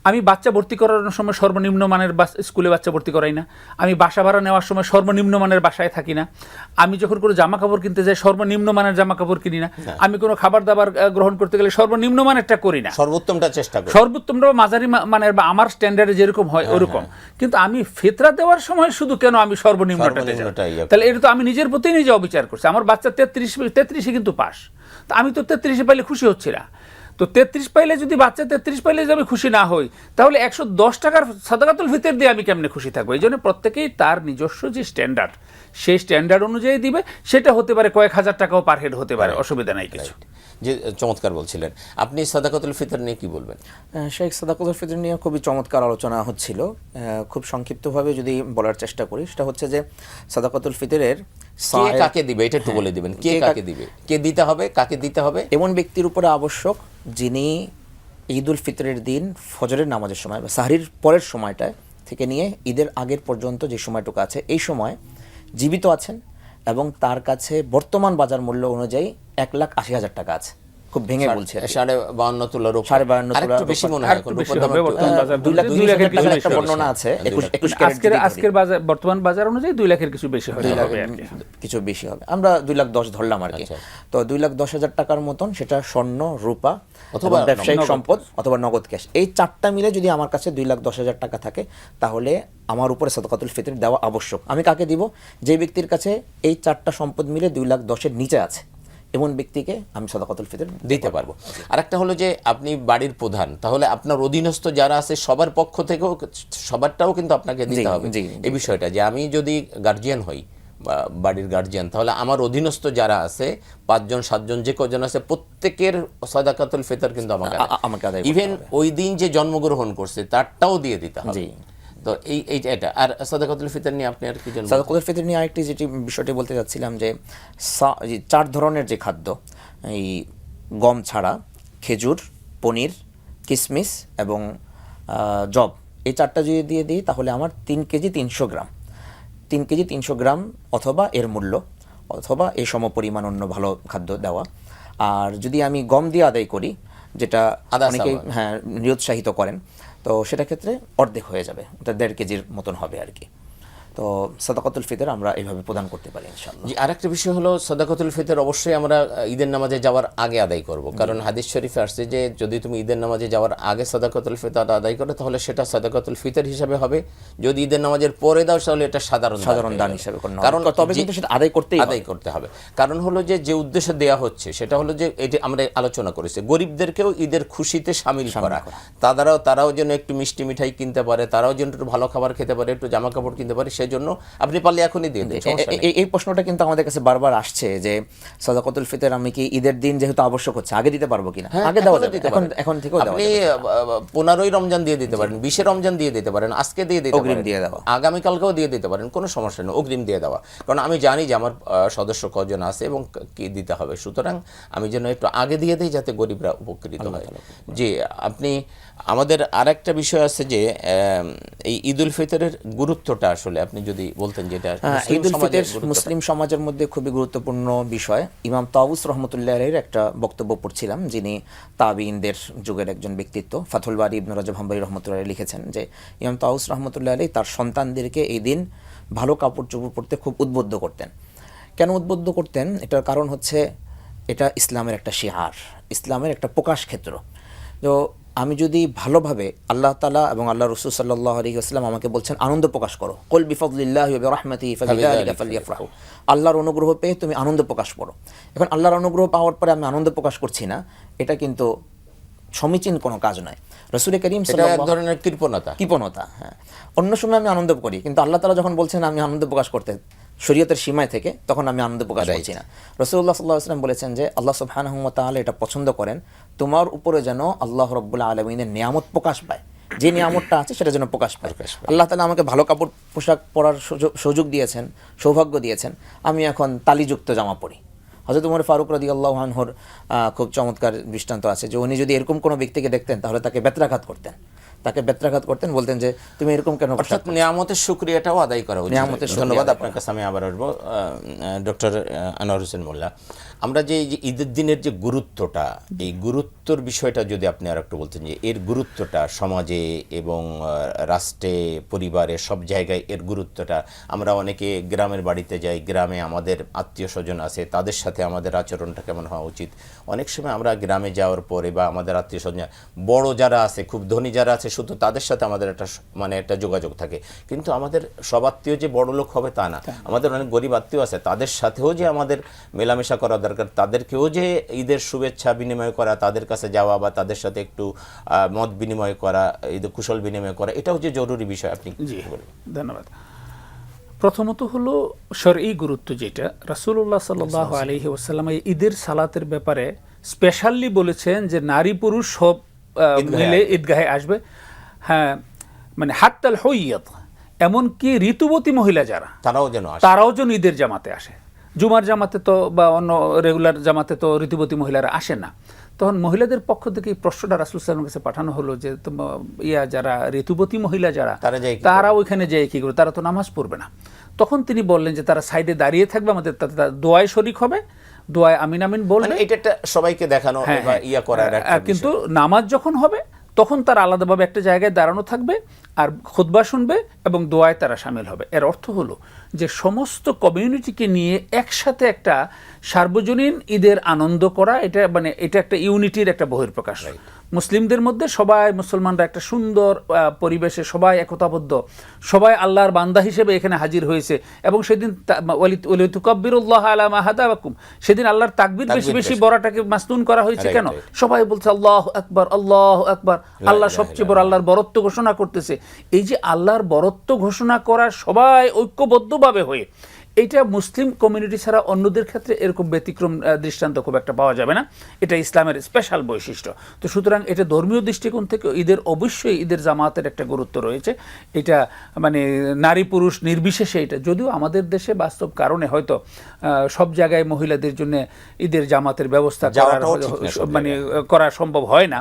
আমি বাচ্চা ভর্তি করানোর সময় সর্বনিম্ন মানের স্কুলে বাচ্চা ভর্তি করাই না, আমি বাসা ভাড়া নেওয়ার সময় সর্বনিম্ন মানের বাসায় থাকি না, আমি যখন কোনো জামা কাপড় কিনতে যাই সর্বনিম্ন মানের জামা কাপড় কিনি না, আমি কোনো খাবার দাবার গ্রহণ করতে গেলে সর্বনিম্ন মানেরটা করি না, সর্বোত্তমটা চেষ্টা করি, সর্বোত্তমটা মাঝারি মানের বা আমার স্ট্যান্ডার্ডে যেরকম হয় ওরকম। কিন্তু আমি ফিতরা দেওয়ার সময় শুধু কেন আমি সর্বনিম্নটা, তাহলে এটা তো আমি নিজের প্রতি নিজে অবিচার করছি। আমার বাচ্চা 33-এ কিন্তু পাস, তো আমি তো 33-এ পাইলে খুশি হচ্ছি না। তো 33 পাইলে যদি বাচ্চা 33 পাইলে যদি আমি খুশি না হই, তাহলে 110 টাকার সাদাকাতুল ফিতর দিয়ে আমি কেমনে খুশি থাকবো? এই জন্য প্রত্যেকেই তার নিজস্ব যে স্ট্যান্ডার্ড, সেই স্ট্যান্ডার্ড অনুযায়ী দিবে। সেটা হতে পারে কয়েক হাজার টাকাও পার হেড হতে পারে, অসুবিধা নাই কিছু। যে চমৎকার বলছিলেন আপনি, সাদাকাতুল ফিতর নিয়ে কি বলবেন? শেখ, সাদাকাতুল ফিতর নিয়ে খুবই চমৎকার আলোচনা হচ্ছিল। খুব সংক্ষিপ্তভাবে যদি বলার চেষ্টা করি, সেটা হচ্ছে যে সাদাকাতুল ফিতরের কে কাকে দিবে এটা একটু বলে দিবেন। কে কাকে দিবে, কে দিতে হবে, কাকে দিতে হবে? এমন ব্যক্তির উপরে আবশ্যক যিনি ঈদুল ফিতরের দিন ফজরের নামাজের সময় বা সাহরির পরের সময়টায় থেকে নিয়ে ঈদের আগের পর্যন্ত যে সময়টুকু আছে, এই সময় জীবিত আছেন এবং তার কাছে বর্তমান বাজার মূল্য অনুযায়ী 1,80,000 টাকা আছে। খুব ভেঙে বলছে 52 তোলার উপর, 52 তোলা, একটু বেশি মনে হয় এখন 2 লাখের কিছু একটা বর্ণনা আছে। 21 ক্যারেট আজকের বাজার, বর্তমান বাজার অনুযায়ী 2 লাখের কিছু বেশি হবে, কিছু বেশি হবে। আমরা 2,10,000 ধরলাম আর কি। তো 2,10,000 টাকার মতন সেটা স্বর্ণ, রূপা অথবা ব্যবসায়িক সম্পদ অথবা নগদ ক্যাশ, এই চারটা মিলে যদি আমার কাছে 2,10,000 টাকা থাকে, তাহলে আমার উপরে সাদাকাতুল ফিতর দেওয়া আবশ্যক। আমি কাকে দিব? যে ব্যক্তির কাছে এই চারটা সম্পদ মিলে 2,10,000-এর নিচে আছে, এমন ব্যক্তিকে আমি সাদাকাতুল ফিতর দিতে পারবো। আরেকটা হলো যে আপনি বাড়ির প্রধান, তাহলে আপনার অধীনস্থ যারা আছে সবার পক্ষ থেকেও সবারটাও কিন্তু আপনাকে দিতে হবে। এই বিষয়টা যে আমি যদি গার্জিয়ান হই বাড়ির গার্জিয়ান, তাহলে আমার অধীনস্থ যারা আছে 5 জন 7 জন যে কজন আছে প্রত্যেকের সাদাকাতুল ফিতর কিন্তু আমাকে আদায় ইভেন ওই দিন যে জন্মগ্রহণ করছে তারটাও দিয়ে দিতে হবে। তো এটা আর সাদাকাতুল ফিতর নিয়ে আপনি আর কি জানেন? সাদাকাতুল ফিতর নিয়ে আরেকটি যেটি বিষয়টি বলতে যাচ্ছিলাম যে 4 ধরনের যে খাদ্য, এই গম ছাড়া খেজুর, পনির, কিশমিশ এবং জব, এই 4টা যদি দিয়ে দিই তাহলে আমার 3 কেজি 300 গ্রাম, 3 কেজি 300 গ্রাম অথবা এর মূল্য অথবা এই সমপরিমাণ অন্য ভালো খাদ্য দেওয়া। আর যদি আমি গম দিয়ে আদায় করি, যেটা অনেকেই নিরুৎসাহিত করেন, তো সেটা ক্ষেত্রে অর্ধেক হয়ে যাবে, ওটা 1.5 কেজির মতন হবে আর কি। তো সাদাকাতুল ফিতর আমরা এইভাবে প্রদান করতে পারি ইনশাআল্লাহ। জি, আরেকটা বিষয় হলো সাদাকাতুল ফিতর অবশ্যই আমরা ঈদের নামাজে যাওয়ার আগে আদায় করব, কারণ হাদিস শরীফে আসছে যে যদি তুমি ঈদের নামাজে যাওয়ার আগে সাদাকাতুল ফিতর আদায় করো তাহলে সেটা সাদাকাতুল ফিতর হিসাবে হবে। যদি ঈদের নামাজের পরে দাও তাহলে এটা সাধারণ দান হিসাবে, কারণ তবে কিন্তু সেটা আদায় করতে হবে। কারণ হলো যে উদ্দেশ্যে দেয়া হচ্ছে সেটা হলো যে এটা আমরা আলোচনা করেছি, গরিবদেরকেও ঈদের খুশিতে শামিল করা, তারাও যেন একটু মিষ্টি মিঠাই কিনতে পারে, তারাও যেন একটু ভালো খাবার খেতে পারে, একটু জামা কাপড় কিনতে পারে, সেই জন্য আপনি পারলে এখনই দিয়ে দিন। এই প্রশ্নটা কিন্তু আমাদের কাছে বারবার আসছে যে সাদাকাতুল ফিতর আমি কি ঈদের দিন যেহেতু আবশ্যক হচ্ছে আগে দিতে পারবো কিনা? আগে দেওয়া যাবে, এখন থেকেও দেওয়া যাবে। আপনি 15ই রমজান দিয়ে দিতে পারেন, 20 রমজান দিয়ে দিতে পারেন, আজকে দিয়ে দিতে পারেন, দিয়ে দেওয়া, আগামী কালকেও দিয়ে দিতে পারেন, কোনো সমস্যা নেই অগ্রিম দিয়ে দেওয়া। কারণ আমি জানি যে আমার সদস্য কজন আছে এবং কি দিতে হবে, সুতরাং আমি যেন একটু আগে দিয়ে দিই যাতে গরিবরা উপকৃত হয়। জি, আপনি আমাদের আরেকটা বিষয় আছে যে এই ঈদুল ফিতরের গুরুত্বটা আসলে আপনি যদি বলতেন, যেটা ঈদুল ফিতর মুসলিম সমাজের মধ্যে খুবই গুরুত্বপূর্ণ বিষয়। ইমাম তাউস রহমতুল্লাহ আলাইহির একটা বক্তব্য পড়ছিলাম, যিনি তাবিঈনদের যুগের একজন ব্যক্তিত্ব, ফাথুল বারী ইবনে রজব হাম্বলী রহমতুল্লাহ আলাইহি লিখেছেন যে ইমাম তাউস রহমতুল্লাহ আলাইহি তার সন্তানদেরকে এই দিন ভালো কাপড় চোপড় পরতে খুব উদ্বুদ্ধ করতেন। কেন উদ্বুদ্ধ করতেন? এটার কারণ হচ্ছে এটা ইসলামের একটা শিআর, ইসলামের একটা প্রকাশ ক্ষেত্র। তো আমি যদি ভালোভাবে, আল্লাহ তাআলা এবং আল্লাহ রাসূল সাল্লাল্লাহু আলাইহি ওয়াসাল্লাম আমাকে বলছেন আনন্দ প্রকাশ করো, কুল বিফাদলিল্লাহি ওয়া বিরাহমাতিহি ফাবিযালিকা ফালইফরাহু, আল্লাহর অনুগ্রহ পেয়ে তুমি আনন্দ প্রকাশ করো। এখন আল্লাহর অনুগ্রহ পাওয়ার পরে আমি আনন্দ প্রকাশ করছি না, এটা কিন্তু সমীচীন কোনো কাজ নয়। রাসূল করিম সাল্লাল্লাহু আলাইহি ওয়াসাল্লাম কৃপণতা, হ্যাঁ, অন্য সময় আমি আনন্দ করি, কিন্তু আল্লাহ তাআলা যখন বলছেন আমি আনন্দ প্রকাশ করতে শরীয়তের সীমায় থেকে, তখন আমি আনন্দ প্রকাশ করছি না। রাসূলুল্লাহ সাল্লাল্লাহু আলাইহি ওয়াসাল্লাম বলেছেন যে আল্লাহ সুবহানাহু ওয়া তাআলা এটা পছন্দ করেন, তোমার উপরে যেন আল্লাহ রাব্বুল আলামিনের নিয়ামত প্রকাশ পায়, যে নিয়ামতটা আছে সেটা যেন প্রকাশ পায়। আল্লাহ তাআলা আমাকে ভালো কাপড় পোশাক পরার সুযোগ দিয়েছেন, সৌভাগ্য দিয়েছেন, আমি এখন তালিযুক্ত জামা পরি। হযরত ওমর ফারুক রাদিয়াল্লাহু আনহুর খুব চমৎকার দৃষ্টান্ত আছে যে উনি যদি এরকম কোনো ব্যক্তিকে দেখতেন তাহলে তাকে বেত্রাঘাত করতেন, বলতেন যে তুমি এরকম কেন? অর্থাৎ নিয়ামতের শুকরিয়াটাও আদায় করা উচিত। ধন্যবাদ আপনার কাছে। আমি আবার আসবো ডক্টর আনোয়ার হোসেন মোল্লা, আমরা যে ঈদের দিনের যে গুরুত্বটা, এই গুরুত্বর বিষয়টা যদি আপনি আর একটু বলতেন, যে এর গুরুত্বটা সমাজে এবং রাষ্ট্রে, পরিবারে, সব জায়গায় এর গুরুত্বটা। আমরা অনেকে গ্রামের বাড়িতে যাই, গ্রামে আমাদের আত্মীয় স্বজন আছে, তাদের সাথে আমাদের আচরণটা কেমন হওয়া উচিত। অনেক সময় আমরা গ্রামে যাওয়ার পরে বা আমাদের আত্মীয় স্বজন বড় যারা আছে, খুব ধনী যারা আছে, শুধু তাদের সাথে আমাদের একটা যোগাযোগ থাকে, কিন্তু আমাদের সব আত্মীয় যে বড় লোক হবে তা না, আমাদের অনেক গরিব আত্মীয় আছে, তাদের সাথেও যে আমাদের মেলামেশা করা দরকার, তাদেরকেও যে ঈদের শুভেচ্ছা বিনিময় করা, তাদের কাছে যাওয়া বা তাদের সাথে একটু মত বিনিময় করা, ঈদের কুশল বিনিময় করা, এটাও যে জরুরি বিষয়। আপনি ধন্যবাদ। প্রথমত হলো শরঈ গুরুত্ব, যেটা রাসূলুল্লাহ সাল্লাল্লাহু আলাইহি ওয়াসাল্লাম এই ঈদের সালাতের ব্যাপারে স্পেশালি বলেছেন যে নারী পুরুষ সব মিলে ঈদগাহে আসবে। হ্যাঁ, মানে হাত্তাল হুইয়াত, এমনকি ঋতুবতী মহিলা যারা, তারাও যেন ঈদের জামাতে আসে। জুমার জামাতে তো বা অন্য রেগুলার জামাতে তো ঋতুবতী মহিলারা আসে না। তখন মহিলাদের পক্ষ থেকে এই প্রশ্নটা রাসূল সাল্লাল্লাহু আলাইহি ওয়াসাল্লামের কাছে পাঠানো হলো যে যারা ঋতুবতী মহিলা যারা, তারা ওইখানে যেয়ে কি করবে? তারা তো নামাজ পড়বে না। তখন তিনি বললেন যে তারা সাইডে দাঁড়িয়ে থাকবে, আমাদের দোয়ায় শরীক হবে, দোয়ায় আমিন আমিন বলবে, এটা একটা সবাইকে দেখানো বা ইয়া করার একটা বিষয়। কিন্তু নামাজ যখন হবে তখন তারা আলাদাভাবে একটা জায়গায় দাঁড়ানো থাকবে আর খুতবা শুনবে এবং দোয়ায় তারা শামিল হবে। এর অর্থ হলো যে সমস্ত কমিউনিটিকে নিয়ে একসাথে একটা সার্বজনীন ঈদের আনন্দ করা, এটা একটা ইউনিটির একটা বহিঃপ্রকাশ। মুসলিমদের মধ্যে সবাই, মুসলমানরা একটা সুন্দর পরিবেশে সবাই একতাবদ্ধ, সবাই আল্লাহর বান্দা হিসেবে এখানে হাজির হয়েছে। এবং সেদিন ওয়ালিতুকাব্বিরুল্লাহ আলা মা হাদাকুম, সেদিন আল্লাহর তাকবীর বেশি বেশি বড়টাকে মাসনুন করা হয়েছে। কেন? সবাই বলছে আল্লাহু আকবার, আল্লাহু আকবার, আল্লাহ সবচেয়ে বড়, আল্লাহর বরত্ব ঘোষণা করতেছে। এই যে আল্লাহর বরত্ব ঘোষণা করা, সবাই ঐক্যবদ্ধভাবে হয়ে এইটা মুসলিম কমিউনিটি ছাড়া অন্যদের ক্ষেত্রে এরকম ব্যতিক্রম দৃষ্টান্ত খুব একটা পাওয়া যাবে না, এটা ইসলামের স্পেশাল বৈশিষ্ট্য। তো সুতরাং এটা ধর্মীয় দৃষ্টিকোণ থেকে ঈদের অবশ্যই ঈদের জামাতের একটা গুরুত্ব রয়েছে, এটা মানে নারী পুরুষ নির্বিশেষে এটা, যদিও আমাদের দেশে বাস্তব কারণে হয়তো সব জায়গায় মহিলাদের জন্য ঈদের জামাতের ব্যবস্থা মানে করা সম্ভব হয় না,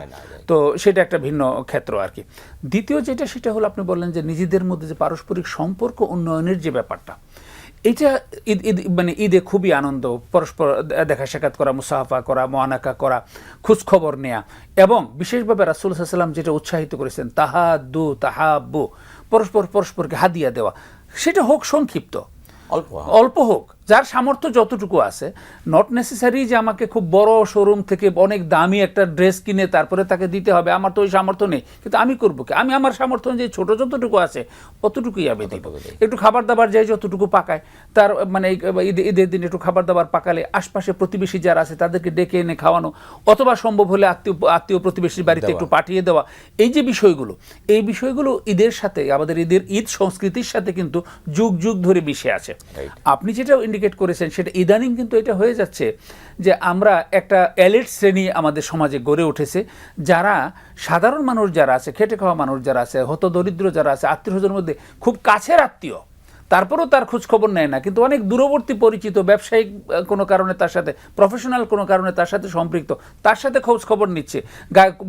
তো সেটা একটা ভিন্ন ক্ষেত্র আর কি। দ্বিতীয় যেটা সেটা হলো আপনি বললেন যে নিজেদের মধ্যে যে পারস্পরিক সম্পর্ক উন্নয়নের যে ব্যাপারটা, এটা মানে ঈদে খুবই আনন্দ, পরস্পর দেখা সাক্ষাৎ করা, মুসাফা করা, মুআনাকা করা, খোঁজখবর নেয়া, এবং বিশেষভাবে রাসূল সাল্লাল্লাহু আলাইহি ওয়াসাল্লাম যেটা উৎসাহিত করেছেন তাহাদ্দু তাহাব্বু, পরস্পরকে হাদিয়া দেওয়া, সেটা হোক সংক্ষিপ্ত, অল্প হোক, যার সামর্থ্য যতটুকু আছে, নট নেসেসারি যে আমাকে খুব বড় শোরুম থেকে অনেক দামি একটা ড্রেস কিনে তারপরে তাকে দিতে হবে, আমার তো ওই সামর্থ্য নেই, কিন্তু আমি করবো কি, আমি আমার সামর্থ্য যে ছোট যতটুকু আছে অতটুকুই আমি দিব। একটু খাবার দাবার যাই যতটুকু পাকায়, তার মানে ঈদের দিন একটু খাবার দাবার পাকালে আশপাশে প্রতিবেশী যারা আছে তাদেরকে ডেকে এনে খাওয়ানো, অথবা সম্ভব হলে আত্মীয় প্রতিবেশীর বাড়িতে একটু পাঠিয়ে দেওয়া, এই যে বিষয়গুলো, এই বিষয়গুলো ঈদের সাথে, আমাদের ঈদ সংস্কৃতির সাথে কিন্তু যুগ যুগ ধরে মিশে আছে। আপনি যেটা ইন্ডিকেট করেছেন সেটা ইদানিং কিন্তু এটা হয়ে যাচ্ছে যে আমরা একটা এলিট শ্রেণী আমাদের সমাজে গড়ে উঠেছে, যারা সাধারণ মানুষ যারা আছে, খেটে খাওয়া মানুষ যারা আছে, হতদরিদ্র যারা আছে, আত্মীয় স্বজনের মধ্যে খুব কাছের আত্মীয়, তারপরেও তার খোঁজ খবর নেয় না, কিন্তু অনেক দূরবর্তী পরিচিত, ব্যবসায়িক কোনো কারণে তার সাথে, প্রফেশনাল কোনো কারণে তার সাথে সম্পৃক্ত, তার সাথে খোঁজ খবর নিচ্ছে,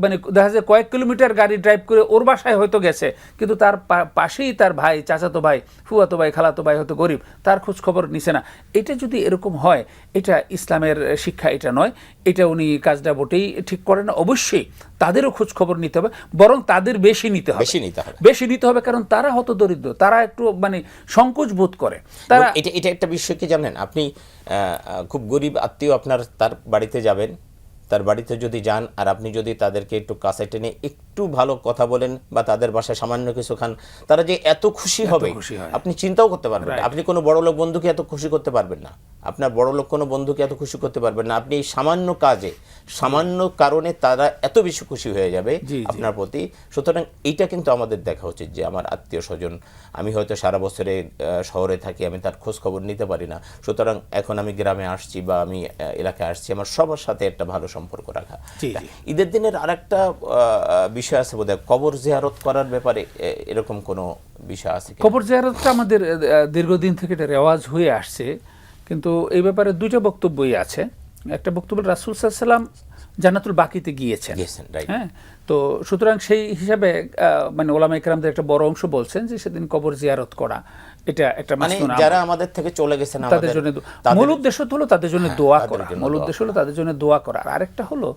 মানে দেখা যায় কয়েক কিলোমিটার গাড়ি ড্রাইভ করে ওর বাসায় হয়তো গেছে, কিন্তু তার পাশেই তার ভাই, চাচাতো ভাই, ফুয়াতো ভাই, খালাতো ভাই হয়তো গরিব, তার খোঁজ খবর নিছে না। এটা যদি এরকম হয়, এটা ইসলামের শিক্ষা এটা নয়, এটা উনি কাজটা মোটেই ঠিক করেন না। অবশ্যই তাদেরও খোঁজ খবর নিতে হবে, বরং তাদের বেশি নিতে হবে, কারণ তারা হতদরিদ্র, তারা একটু মানে সংকোচ বোধ করে। তারা এটা একটা বিষয় কি জানেন, আপনি খুব গরিব আত্মীয় আপনার তার বাড়িতে যাবেন, তার বাড়িতে যদি যান আর আপনি যদি তাদেরকে একটু কাছে টেনে একটু ভালো কথা বলেন বা তাদের বাসায় সামান্য কিছু খান, তারা যে এত খুশি হবে আপনি চিন্তাও করতে পারবেন না। আপনি কোনো বড়লোক বন্ধুকে এত খুশি করতে পারবেন না, আপনার বড়লোক কোনো বন্ধুকে এত খুশি করতে পারবেন না। আপনি এই সামান্য কাজে, সামান্য কারণে তারা এত বেশি খুশি হয়ে যাবে আপনার প্রতি। সুতরাং এইটা কিন্তু আমাদের দেখা উচিত যে আমার আত্মীয় স্বজন, আমি হয়তো সারা বছরে শহরে থাকি, আমি তার খোঁজ খবর নিতে পারি না, সুতরাং এখন আমি গ্রামে আসছি বা আমি এলাকায় আসছি, আমার সবার সাথে একটা ভালো সম্পর্ক রাখা। ঈদের দিনের আরেকটা বিষয় আছে বোধহয়, কবর জিয়ারত করার ব্যাপারে এরকম কোনো বিষয় আছে? কবর জিয়ারতটা আমাদের দীর্ঘদিন থেকে এটা রেওয়াজ হয়ে আসছে, কিন্তু এই ব্যাপারে দুইটা বক্তব্যই আছে। একটা বক্তব্য, রাসূল সাল্লাল্লাহু আলাইহি ওয়াসাল্লাম জান্নাতুল বাকিতে গিয়েছেন, হ্যাঁ, তো সুতরাং সেই হিসাবে মানে ওলামা ইকরামদের একটা বড় অংশ বলছেন যে সেদিন কবর জিয়ারত করা এটা একটা মাসনুন, যারা আমাদের থেকে চলে গেছেন তাদের জন্য মূল উদ্দেশ্য হলো তাদের জন্য দোয়া করা, মূল উদ্দেশ্য হলো তাদের জন্য দোয়া করা। আর আরেকটা হলো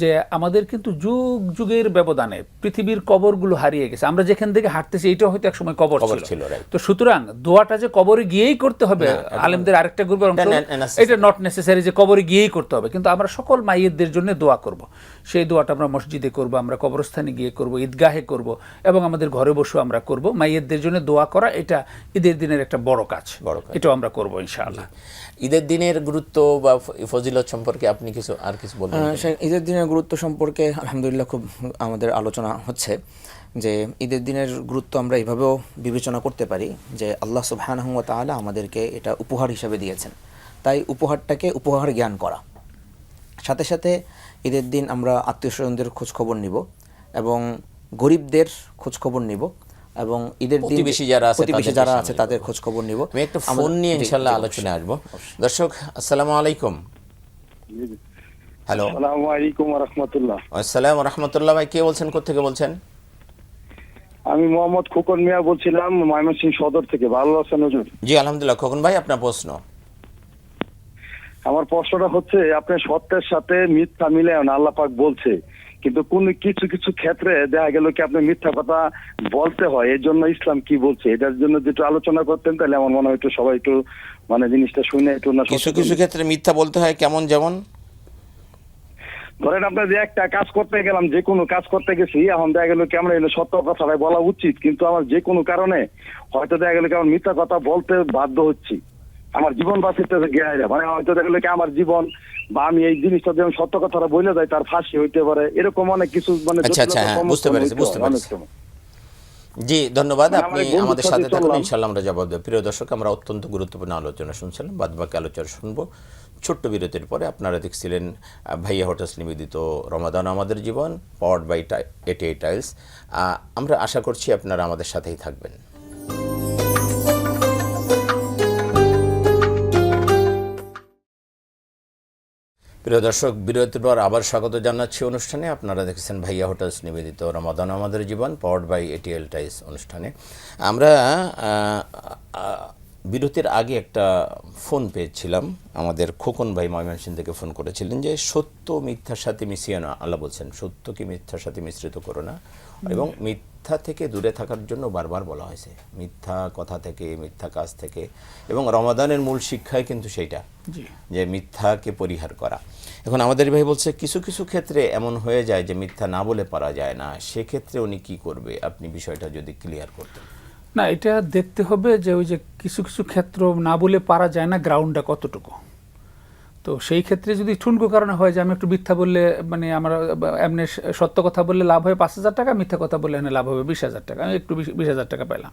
যে আমাদের কিন্তু যুগ যুগের ব্যবধানে পৃথিবীর কবরগুলো হারিয়ে গেছে, আমরা যেখান থেকে হাঁটতেছি এটা হয়তো একসময় কবর ছিল, তো সুতরাং দোয়াটা যে কবরে গিয়েই করতে হবে, আলেমদের আরেকটা গ্রুপের অংশ, এটা নট নেসেসারি যে কবরে গিয়েই করতে হবে, কিন্তু আমরা সকল মাইয়েতদের জন্য দোয়া করব। সেই দোয়াটা আমরা মসজিদে করব, আমরা কবরস্থানে গিয়ে করব, ঈদগাহে করব, এবং আমাদের ঘরে বসেও আমরা করব। মাইয়েতদের জন্য দোয়া করা এটা ঈদের দিনের একটা বড় কাজ, এটাও আমরা করব ইনশাআল্লাহ। ঈদের দিনের গুরুত্ব বা ফজিলত সম্পর্কে আপনি আর কিছু বলবেন? ঈদের দিনের গুরুত্ব সম্পর্কে আলহামদুলিল্লাহ খুব আমাদের আলোচনা হচ্ছে যে ঈদের দিনের গুরুত্ব আমরা এইভাবেও বিবেচনা করতে পারি যে আল্লাহ সুবহানাহু ওয়া তাআলা আমাদেরকে এটা উপহার হিসেবে দিয়েছেন, তাই উপহারটাকে উপহার জ্ঞান করা, সাথে সাথে ঈদের দিন আমরা আত্মীয় স্বজনদের খোঁজ খবর নিব এবং গরিবদের খোঁজ খবর নিব, এবং ঈদের দিন প্রতিবেশী যারা আছে তাদের খোঁজ খবর নিব। আমি একটা ফোন নিয়ে ইনশাআল্লাহ আলোচনায় আসবো। দর্শক আসসালামু আলাইকুম। হ্যালো, আসসালামু আলাইকুম ওয়া রাহমাতুল্লাহ। আসসালামু ওয়া রাহমাতুল্লাহ। ভাই কে বলছেন, কোথা থেকে বলছেন? আমি মোহাম্মদ খোকন মিয়া বলছিলাম, ময়মনসিংহ সদর থেকে। ভালো আছেন হুজুর? জি আলহামদুলিল্লাহ। খোকন ভাই, আপনার প্রশ্ন। আমার প্রশ্নটা হচ্ছে, আপনি সত্যের সাথে মিথ্যা মিলায় না, আল্লাহ পাক বলছে, কিন্তু কোন কিছু কিছু ক্ষেত্রে দেখা গেল কি আপনি মিথ্যা কথা বলতে হয়, এর জন্য ইসলাম কি বলছে, এটার জন্য যেটা আলোচনা করতেন তাহলে আমার মনে হয় একটু সবাই একটু মানে জিনিসটা শুনে একটু না। কিছু কিছু ক্ষেত্রে মিথ্যা বলতে হয় কেমন? যেমন ধরেন আপনার যে একটা কাজ করতে গেলাম, যে কোনো কাজ করতে গেছি, এখন দেখা গেল কি আমরা সত্য কথাটাই বলা উচিত, কিন্তু আমার যে কোনো কারণে হয়তো দেখা গেল কি আমার মিথ্যা কথা বলতে বাধ্য হচ্ছি, আমার জীবন বাঁচিতে গিয়ে, মানে হয়তো দেখা গেল কি আমার জীবন বা আমি এই জিনিসটা যেমন সত্য কথাটা বলে দেয় তার ফাঁসি হইতে পারে, এরকম অনেক কিছু মানে আচ্ছা বুঝতে পেরেছি। জি ধন্যবাদ, মানে আপনি আমার এই বন্ধুর আমাদের সাথে সাথে থাকুন, চললাম। ইনশাআল্লাহ আমরা জবাব দেব। প্রিয় দর্শক, আমরা অত্যন্ত গুরুত্বপূর্ণ আলোচনা শুনছিলাম, বাদবাকি আলোচনা শুনবো ছোট্ট বিরতির পরে। আপনারা দেখছিলেন ভাইয়া হোটেলস নিবেদিত রমাদান আমাদের জীবন, পাওয়ার্ড বাই 88 টাইলস। আমরা আশা করছি আপনারা আমাদের সাথেই থাকবেন। প্রিয় দর্শক, বিরতির পর আবার স্বাগত জানাচ্ছি অনুষ্ঠানে। আপনারা দেখেছেন ভাইয়া হোটেলস নিবেদিত রমাদান আমাদের জীবন, পাওয়ার্ড বাই 88 টাইলস অনুষ্ঠানে। আমরা বিরতির আগে একটা ফোন পেয়েছিলাম, আমাদের খোকন ভাই ময়মনসিংহ থেকে ফোন করেছিলেন যে সত্য মিথ্যার সাথে মিশিয়ে না। আল্লাহ বলছেন সত্যকে মিথ্যার সাথে মিশ্রিত করো না, এবং মিথ্যা থেকে দূরে থাকার জন্য বারবার বলা হয়েছে, মিথ্যা কথা থেকে, মিথ্যা কাজ থেকে। এবং রমাদানের মূল শিক্ষাই কিন্তু সেইটা, যে মিথ্যাকে পরিহার করা। এখন আমাদের ভাই বলছে কিছু কিছু ক্ষেত্রে এমন হয়ে যায় যে মিথ্যা না বলে পারা যায় না, সেক্ষেত্রে উনি কি করবে? আপনি বিষয়টা যদি ক্লিয়ার করতেন। না, এটা দেখতে হবে যে ওই যে কিছু কিছু ক্ষেত্র না বলে পারা যায় না, গ্রাউন্ডটা কতটুকু। তো সেই ক্ষেত্রে যদি ঠুনকো কারণে হয় যে আমি একটু মিথ্যা বললে, মানে আমার এমনি সত্য কথা বললে লাভ হয় 5,000 টাকা, মিথ্যা কথা বললে এখানে লাভ হবে 20,000 টাকা, আমি একটু 20,000 টাকা পেলাম।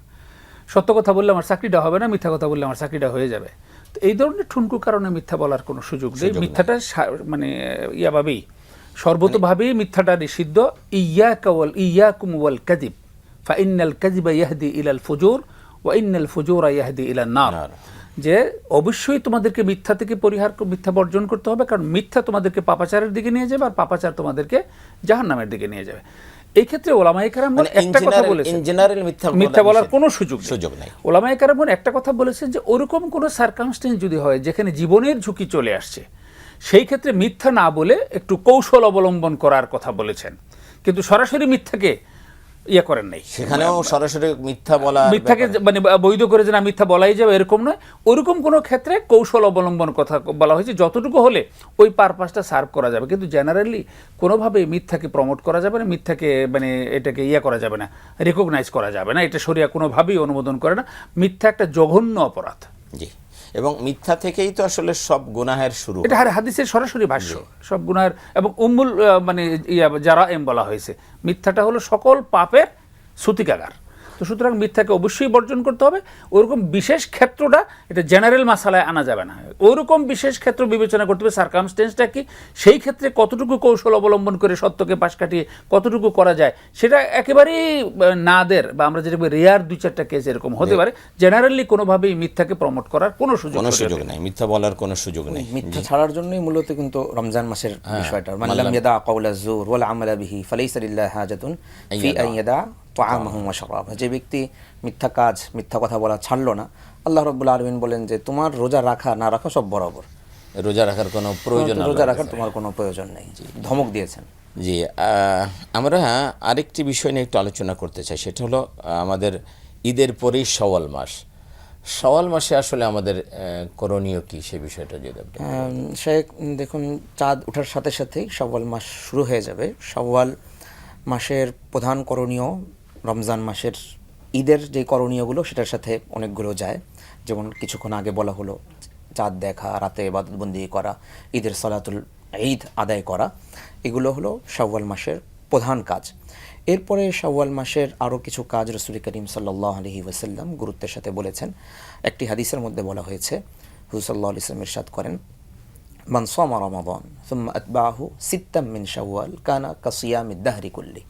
সত্য কথা বললে আমার চাকরিটা হবে না, মিথ্যা কথা বললে আমার চাকরিটা হয়ে যাবে। তো এই ধরনের ঠুনকো কারণে মিথ্যা বলার কোনো সুযোগ নেই। মিথ্যাটা মানে ইয়াভাবেই, সর্বতভাবেই মিথ্যাটা নিষিদ্ধ। ইয়াকুম ওয়াল কাযিব ফাইন্নাল কাযিবা ইয়াহদি ইলাল ফুজুর ওয়া ইন্নাল ফুজুরা ইয়াহদি ইলান নার। যে অবশ্যই তোমাদেরকে মিথ্যা থেকে মিথ্যা বর্জন করতে হবে, কারণ মিথ্যা তোমাদেরকে পাপাচারের দিকে নিয়ে যাবে, আর পাপাচার তোমাদেরকে জাহান্নামের দিকে নিয়ে যাবে। এই ক্ষেত্রে ওলামায়ে কেরামগণ একটা কথা বলেছেন, ইন জেনারেল মিথ্যা বলার কোনো সুযোগ নেই। ওলামায়ে কেরামগণ একটা কথা বলেছেন যে ওরকম কোনো সার্কামস্টেন্স যদি হয় যেখানে জীবনের ঝুঁকি চলে আসছে, সেই ক্ষেত্রে মিথ্যা না বলে একটু কৌশল অবলম্বন করার কথা বলেছেন, কিন্তু সরাসরি মিথ্যাকে ইয়ে করেন নাই। সেখানেও সরাসরি মিথ্যাকে মানে বৈধ করে যে না মিথ্যা বলাই যাবে এরকম নয়, ওরকম কোনো ক্ষেত্রে কৌশল অবলম্বন কথা বলা হয়েছে, যতটুকু হলে ওই পারপাসটা সার্ভ করা যাবে। কিন্তু জেনারেলি কোনোভাবে মিথ্যাকে প্রমোট করা যাবে না, মিথ্যাকে মানে এটাকে ইয়ে করা যাবে না, রেকগনাইজ করা যাবে না, এটা শরিয়া কোনোভাবেই অনুমোদন করে না। মিথ্যা একটা জঘন্য অপরাধ। জি, এবং মিথ্যা থেকেই তো আসলে সব গুনাহের শুরু। এটা হাদিসের সরাসরি ভাষ্য, সব গুনাহের। এবং উম্মুল মানে যারা বলা হয়েছে, মিথ্যাটা হলো সকল পাপের সূতিকাগার। তো সুতরাং মিথ্যাকে অবশ্যই বর্জন করতে হবে। ওরকম বিশেষ ক্ষেত্রটা এটা জেনারেল মাসালায় আনা যাবে না, ওরকম বিশেষ ক্ষেত্র বিবেচনা করতে হবে। সার্কামস্টেন্সটা কি, সেই ক্ষেত্রে কতটুকু কৌশল অবলম্বন করে সত্যকে পাশ কাটিয়ে কতটুকু করা যায়, সেটা একেবারেই নাদের বা আমরা যেটা রেয়ার 2-4টা কেস এরকম হতে পারে। জেনারেলি কোনোভাবেই মিথ্যাকে প্রমোট করার কোনো সুযোগ নেই, মিথ্যা বলার কোনো সুযোগ নেই। মিথ্যা ছাড়ার জন্যই মূলত কিন্তু রমজান মাসের বিষয়টা, মান লাম ইয়াদা কাওলা যুর ওয়াল আমালা বিহি ফালাইসা লিল্লাহি হাজাতুন ফি আন ইয়াদা তাআমাহু ওয়া শারাবাহু। যে ব্যক্তি মিথ্যা কাজ, মিথ্যা কথা বলা ছাড়লো না, আল্লাহ রাব্বুল আলামিন বলেন যে তোমার রোজা রাখা না রাখা সব বরাবর, রোজা রাখার কোনো প্রয়োজন নেই, রোজা রাখার তোমার কোনো প্রয়োজন নেই, ধমক দিয়েছেন। জি, আমরা আরেকটি বিষয় নিয়ে একটু আলোচনা করতে চাই, সেটা হলো আমাদের ঈদের পরেই শাওয়াল মাস। শাওয়াল মাসে আসলে আমাদের করণীয় কি, সেই বিষয়টা যদি দেখুন, চাঁদ ওঠার সাথে সাথেই শাওয়াল মাস শুরু হয়ে যাবে। শাওয়াল মাসের প্রধান করণীয় রমজান মাসের ঈদের যে করণীয়গুলো সেটার সাথে অনেকগুলো যায়। যেমন কিছুক্ষণ আগে বলা হলো চাঁদ দেখা, রাতে ইবাদতবন্দি করা, ঈদের সালাতুল ঈদ আদায় করা, এগুলো হলো শাওয়াল মাসের প্রধান কাজ। এরপরে শাওয়াল মাসের আরও কিছু কাজ রাসূল করিম সাল্লাল্লাহু আলাইহি ওয়াসাল্লাম গুরুত্বের সাথে বলেছেন। একটি হাদিসের মধ্যে বলা হয়েছে, হুজুর সাল্লাল্লাহু আলাইহি ওয়াসাল্লাম ইরশাদ করেন, মান সামা রমাদান সুম্মা আতবাহু সিত্তাম মিন শাওয়াল কানা কাসিয়ামিদ দাহরি কুল্লি।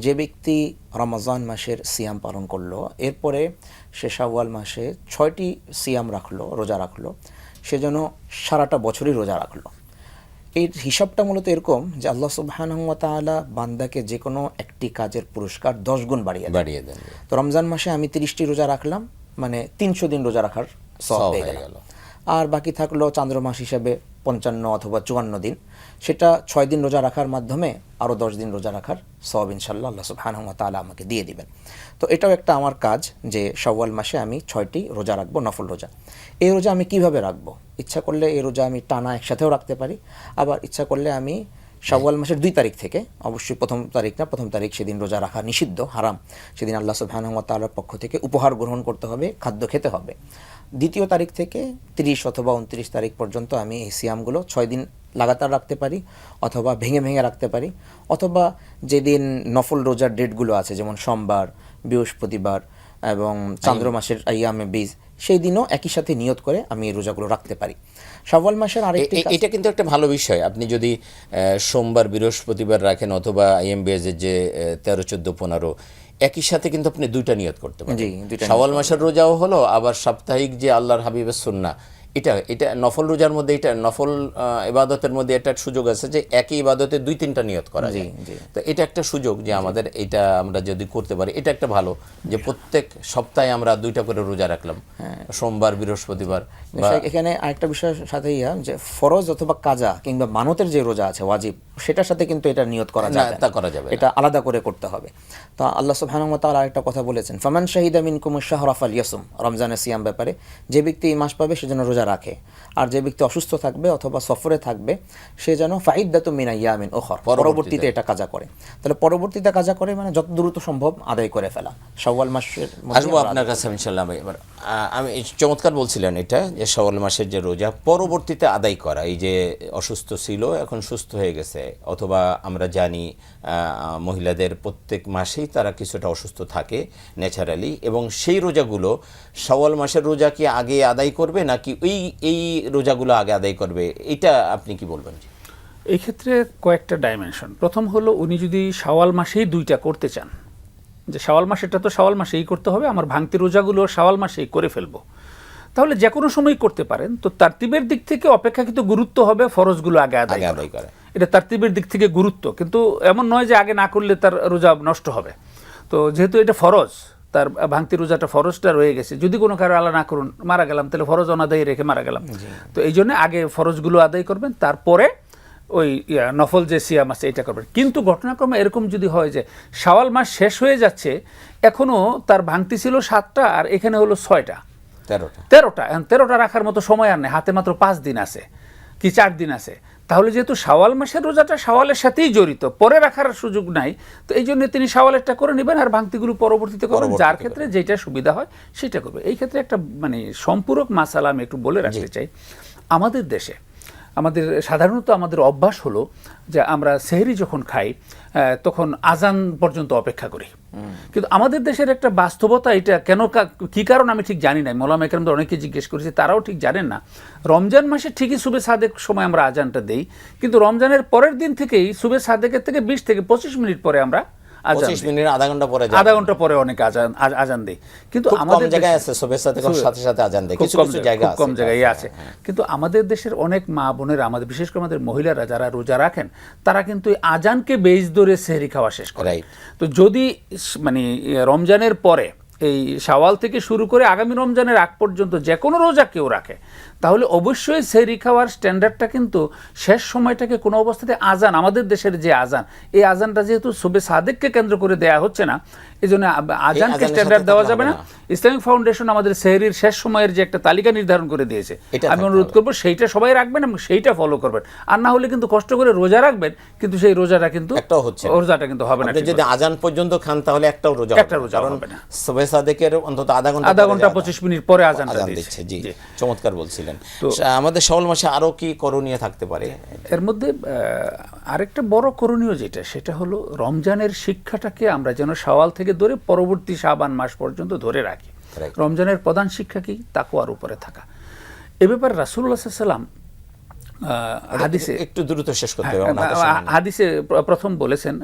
যে ব্যক্তি রমজান মাসের সিয়াম পালন করলো, এরপরে সে শাওয়াল মাসে 6টি সিয়াম রাখলো, রোজা রাখলো, সে যেন সারাটা বছরই রোজা রাখলো। এই হিসাবটা মূলত এরকম যে আল্লাহ সুবহানাহু ওয়া তাআলা বান্দাকে যে কোনো একটি কাজের পুরস্কার 10 গুণ বাড়িয়ে দেন। তো রমজান মাসে আমি 30টি রোজা রাখলাম, মানে 300 দিন রোজা রাখার সওয়াব পেয়ে গেল। আর বাকি থাকলো চান্দ্র মাস হিসাবে 55 অথবা 54 দিন, সেটা 6 দিন রোজা রাখার মাধ্যমে আরও 10 দিন রোজা রাখার সওয়াব ইনশাআল্লাহ আল্লাহ সুবহানাহু ওয়া তাআলা আমাকে দিয়ে দিবেন। তো এটাও একটা আমার কাজ যে শাওয়াল মাসে আমি 6টি রোজা রাখবো, নফল রোজা। এই রোজা আমি কিভাবে রাখবো? ইচ্ছা করলে এই রোজা আমি টানা একসাথেও রাখতে পারি, আবার ইচ্ছা করলে আমি শাওয়াল মাসের 2 তারিখ থেকে, অবশ্যই 1ম তারিখ না, 1ম তারিখ সেদিন রোজা রাখা নিষিদ্ধ, হারাম। সেদিন আল্লাহ সুবহানাহু ওয়া তাআলার পক্ষ থেকে উপহার গ্রহণ করতে হবে, খাদ্য খেতে হবে। 2য় তারিখ থেকে 30 অথবা 29 তারিখ পর্যন্ত আমি এই সিয়ামগুলো 6 দিন লাগাতার রাখতে পারি, অথবা ভেঙে ভেঙে রাখতে পারি, অথবা যেদিন নফল রোজার ডেটগুলো আছে, যেমন সোমবার, বৃহস্পতিবার এবং চান্দ্র মাসের আইয়ামে বীজ, সেই দিনও একই সাথে নিয়ত করে আমি এই রোজাগুলো রাখতে পারি। শাওয়াল মাসের আরেকটি এটা কিন্তু একটা ভালো বিষয়। আপনি যদি সোমবার বৃহস্পতিবার রাখেন অথবা আইএম বেজের যে 13, 14, 15 একই সাথে কিন্তু আপনি দুইটা নিয়ত করতে পারেন। শাওয়াল মাসের রোজাও হলো, আবার সাপ্তাহিক যে আল্লাহর হাবিবের সুন্নাহ, এটা নফল রোজার মধ্যে, এটা নফল ইবাদতের মধ্যে একটা সুযোগ আছে যে একই ইবাদতে 2-3টা নিয়ত করা যায়। তো এটা একটা সুযোগ যে আমাদের এটা আমরা যদি করতে পারি, এটা একটা ভালো যে প্রত্যেক সপ্তাহে আমরা 2টা করে রোজা রাখলাম, সোমবার বৃহস্পতিবার। এখানে আরেকটা বিষয়ের সাথে যে ফরজ অথবা কাজা কিংবা মানতের যে রোজা আছে ওয়াজিব, সেটার সাথে কিন্তু এটা নিয়ত করা যাবে না, তা করা যাবে, এটা আলাদা করে করতে হবে। তো আল্লাহ সুবহানাহু ওয়া তাআলা আরেকটা কথা বলেছেন, ফামান শাহিদা মিনকুমুশ শাহরা ফালইয়াসুম, রমজানের সিয়াম ব্যাপারে যে ব্যক্তি এই মাস পাবে সে যেন রোজা রাখে, আর যে ব্যক্তি অসুস্থ থাকবে অথবা সফরে থাকবে সে যেন ফাইদ্দাতুম মিন আইয়ামিন উখর, পরবর্তীতে এটা কাজা করে। তাহলে পরবর্তীতে কাজা করে মানে যত দ্রুত সম্ভব আদায় করে ফেলা। শাওয়াল মাসের আসবো আপনার কাছে ইনশাআল্লাহ। এবার আমি চমৎকার বলছিলেন এটা যে শাওয়াল মাসের যে রোজা পরবর্তীতে আদায় করা, এই যে অসুস্থ ছিল এখন সুস্থ হয়ে গেছে, অথবা আমরা জানি মহিলাদের প্রত্যেক মাসেই তারা কিছুটা অসুস্থ থাকে ন্যাচারালি, এবং সেই রোজাগুলো শাওয়াল মাসের রোজা কি আগে আদায় করবে নাকি এই রোজাগুলো আগে আদায় করবে, এটা আপনি কি বলবেন? এই ক্ষেত্রে কয়েকটা ডাইমেনশন। প্রথম হলো উনি যদি শাওয়াল মাসেই 2টা করতে চান, যে শাওয়াল মাসেটা তো শাওয়াল মাসেই করতে হবে, আমার ভাঙতি রোজাগুলো শাওয়াল মাসেই করে ফেলবো, তাহলে যে কোনো সময় করতে পারেন। তো তারতিবের দিক থেকে অপেক্ষাকৃত গুরুত্ব হবে ফরজগুলো আগে আদায় করা, এটা তারতিবের দিক থেকে গুরুত্ব, কিন্তু এমন নয় যে আগে না করলে তার রোজা নষ্ট হবে। তো যেহেতু এটা ফরজ, তার ভাঙতি রোজাটা ফরজটা রয়ে গেছে, যদি কোনো কারো আল্লাহ না করুন মারা গেলাম, তাহলে ফরজ অনাদায়ী রেখে মারা গেলাম। তো এই জন্য আগে ফরজগুলো আদায় করবেন, তারপরে ওই নফল যে সিয়াম আছে এটা করবেন। কিন্তু ঘটনাক্রমে এরকম যদি হয় যে শাওয়াল মাস শেষ হয়ে যাচ্ছে, এখনও তার ভাঙতি ছিল 7টা আর এখানে হলো 6টা, 13টা, এখন 13টা রাখার মতো সময় আর নেই, হাতে মাত্র 5 দিন আছে কি 4 দিন আছে। তাহলে যেহেতু শাওয়াল মাসের রোজাটা শাওয়ালের সাথেই জড়িত, পরে রাখার সুযোগ নাই, তো এই জন্য তিনি শাওয়ালেরটা করে নেবেন আর ভাঙতিগুলো পরবর্তীতে করবেন, যার ক্ষেত্রে যেটা সুবিধা হয় সেটা করবে। এই ক্ষেত্রে একটা মানে সম্পূরক মাসালা আমি একটু বলে রাখতে চাই। আমাদের দেশে সাধারণত আমাদের অভ্যাস হলো যে আমরা সেহরি যখন খাই তখন আজান পর্যন্ত অপেক্ষা করি, কিন্তু আমাদের দেশের একটা বাস্তবতা, এটা কেন কি কারণ আমি ঠিক জানি না, মৌলামা একরামদের অনেকে জিজ্ঞেস করেছি, তারাও ঠিক জানেন না। রমজান মাসে ঠিকই সুবে সাদেক সময় আমরা আজানটা দেই, কিন্তু রমজানের পরের দিন থেকেই সুবে সাদেকের থেকে 20 থেকে 25 মিনিট পরে আমরা আধা ঘন্টা পরে অনেক আজান দেয়, কিন্তু আমাদের জায়গায় আছে সাথে সাথে আজান দেয়, কিছু জায়গা কম জায়গায় আছে। কিন্তু আমাদের দেশের অনেক মা বোনেরা, আমাদের বিশেষ করে আমাদের মহিলারা যারা রোজা রাখেন, তারা কিন্তু আজানকে বেজ ধরে সেহরি খাওয়া শেষ করে। তো যদি মানে রমজানের পরে এই শাওয়াল থেকে শুরু করে আগামী রমজানের আগ পর্যন্ত যে কোনো রোজা কেউ রাখে, তাহলে অবশ্যই সেহরি খাওয়ার স্ট্যান্ডার্ডটা কিন্তু শেষ সময়টাকে কোনো অবস্থাতে আজান, আমাদের দেশের যে আজান, এই আজানটা যেহেতু সুবে সাদেককে কেন্দ্র করে দেয়া হচ্ছে না, এই জন্য আজানকে স্ট্যান্ডার্ড দেওয়া যাবে না। ইসলামিক ফাউন্ডেশন আমাদের সেহরির শেষ সময়ের যে একটা তালিকা নির্ধারণ করে দিয়েছে, আমি অনুরোধ করবো সেইটা সবাই রাখবেন এবং সেইটা ফলো করবেন। আর না হলে কিন্তু কষ্ট করে রোজা রাখবেন, কিন্তু সেই রোজাটা কিন্তু রোজাটা কিন্তু হবে না। যদি আজান পর্যন্ত খান তাহলে একটা রোজা হবে না। সুবে সাদেকের অন্তত আধা ঘন্টা 25 মিনিট পরে আজান দিচ্ছে। জি, চমৎকার বলছিলেন। আমাদের শাওয়াল মাসে আরো কি করণীয় থাকতে পারে? এর মধ্যে আরেকটা বড় করণীয় সেটা হলো রমজানের শিক্ষাটাকে আমরা যেন শাওয়াল থেকে ধরে পরবর্তী শাবান মাস পর্যন্ত ধরে রাখি। রমজানের প্রধান শিক্ষা কি? তাকওয়ার উপরে থাকা। এ ব্যাপারে রাসূলুল্লাহ সাল্লাল্লাহু আলাইহি ওয়াসাল্লাম হাদিসে একটু দ্রুত শেষ করতে হবে, হাদিসে প্রথম বলেছেন,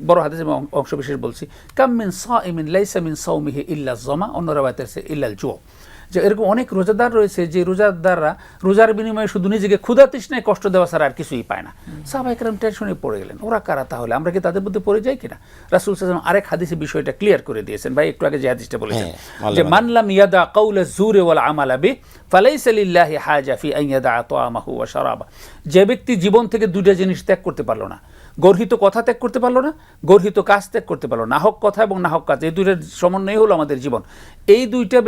বড় হাদিসে অংশ বিশেষ বলছি, কাম মিন সাইমিন লাইসা মিন সাওমিহি ইল্লা যামা, অন্য রাওয়ায়াতে আছে ইল্লাল জু, যে এরকম অনেক রোজাদার রয়েছে যে রোজাদাররা রোজার বিনিময়ে শুধু নিজেকে ক্ষুধা তৃষ্ণায় কষ্ট দেওয়া ছাড়া আর কিছুই পায় না। সাহাবায়ে কেরাম টেনশনে পড়ে গেলেন, ওরা কারা তাহলে, আমরা কি তাদের মধ্যে পড়ে যাই কিনা? রাসূল সাল্লাল্লাহু আলাইহি ওয়াসাল্লাম আরেক হাদিসে বিষয়টা ক্লিয়ার করে দিয়েছেন। ভাই একটু আগে যে হাদিসটা বলেছেন যে মান লাম ইয়াদা কাউলা যুরি ওয়াল আমালা বি ফালাইসা লিল্লাহি হাজা ফি আন ইয়াদা তাআমাহু ওয়া শারাবা, যে ব্যক্তি জীবন থেকে 2টা জিনিস ত্যাগ করতে পারলো না, গর্হিত কথা ত্যাগ করতে পারলো না, গর্হিত কাজ ত্যাগ করতে পারলো না, নাহক কথা এবং নাহক কাজ, এই দুইটার সমন্বয় হলো আমাদের জীবন। এই 2টা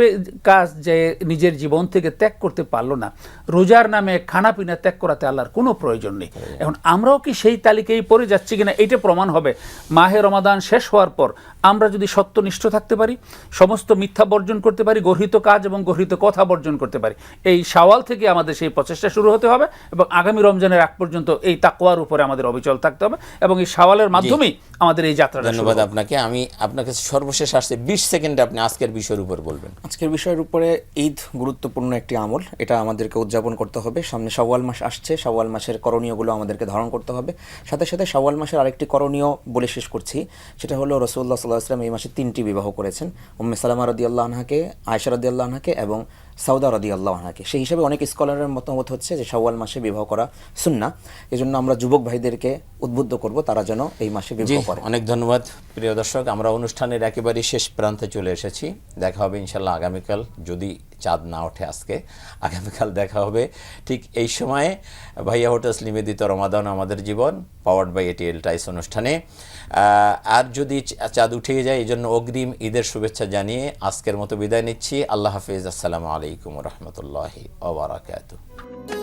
কাজ যে নিজের জীবন থেকে ত্যাগ করতে পারলো না, রোজার নামে খানা পিনা ত্যাগ করাতে আল্লাহর কোনো প্রয়োজন নেই। এখন আমরাও কি সেই তালিকায় পড়ে যাচ্ছি কিনা, এইটা প্রমাণ হবে মাহে রমাদান শেষ হওয়ার পর আমরা যদি সত্যনিষ্ঠ থাকতে পারি, সমস্ত মিথ্যা বর্জন করতে পারি, গর্হিত কাজ এবং গর্হিত কথা বর্জন করতে পারি। এই শাওয়াল থেকে আমাদের সেই প্রচেষ্টা শুরু হতে হবে এবং আগামী রমজানের আগ পর্যন্ত এই তাকওয়ার উপরে আমাদের অবিচল থাকতে হবে। এবং এই শাওয়ালের মাধ্যমেই আমাদের এই যাত্রাটা। ধন্যবাদ আপনাকে। আমি আপনাকে সর্বশেষ আসছে 20 সেকেন্ডে আপনি আজকের বিষয়ের উপর বলবেন। আজকের বিষয়ের উপরে ঈদ গুরুত্বপূর্ণ একটি আমল, এটা আমাদেরকে উদযাপন করতে হবে। সামনে শাওয়াল মাস আসছে, শাওয়াল মাসের করণীয়গুলো আমাদেরকে ধারণ করতে হবে। সাথে সাথে শাওয়াল মাসের আরেকটি করণীয় বলে শেষ করছি, সেটা হলো রাসূলুল্লাহ সাল্লাল্লাহু আলাইহি ওয়াসাল্লাম এই মাসে 3টি বিবাহ করেছেন, উম্মে সালামা রাদিয়াল্লাহু আনহাকে, আয়েশা রাদিয়াল্লাহু আনহাকে এবং সাউদা রাদিয়াল্লাহু আনহাকে। সেই হিসাবে অনেক স্কলারের মতামত হচ্ছে যে শাওয়াল মাসে বিবাহ করা সুন্নাহ। এজন্য আমরা যুবক ভাইদেরকে উদ্বুদ্ধ করব তারা যেন এই মাসে বিবাহ করে। অনেক ধন্যবাদ প্রিয় দর্শক, আমরা অনুষ্ঠানের একেবারে শেষ প্রান্তে চলে এসেছি। দেখা হবে ইনশাল্লাহ আগামীকাল, যদি চাঁদ না ওঠে আজকে, আগামীকাল দেখা হবে ঠিক এই সময়ে ভাইয়া হোটেলস নিবেদিত রমাদান আমাদের জীবন, পাওয়ার্ড বাই এটিএল টাইস অনুষ্ঠানে। আর যদি চাঁদ উঠে যায়, এই জন্য অগ্রিম ঈদের শুভেচ্ছা জানিয়ে আজকের মতো বিদায় নিচ্ছি। আল্লাহ হাফিজ, আসসালামু আলাইকুম রহমতুল্লাহি ওয়া বারাকাতুহু।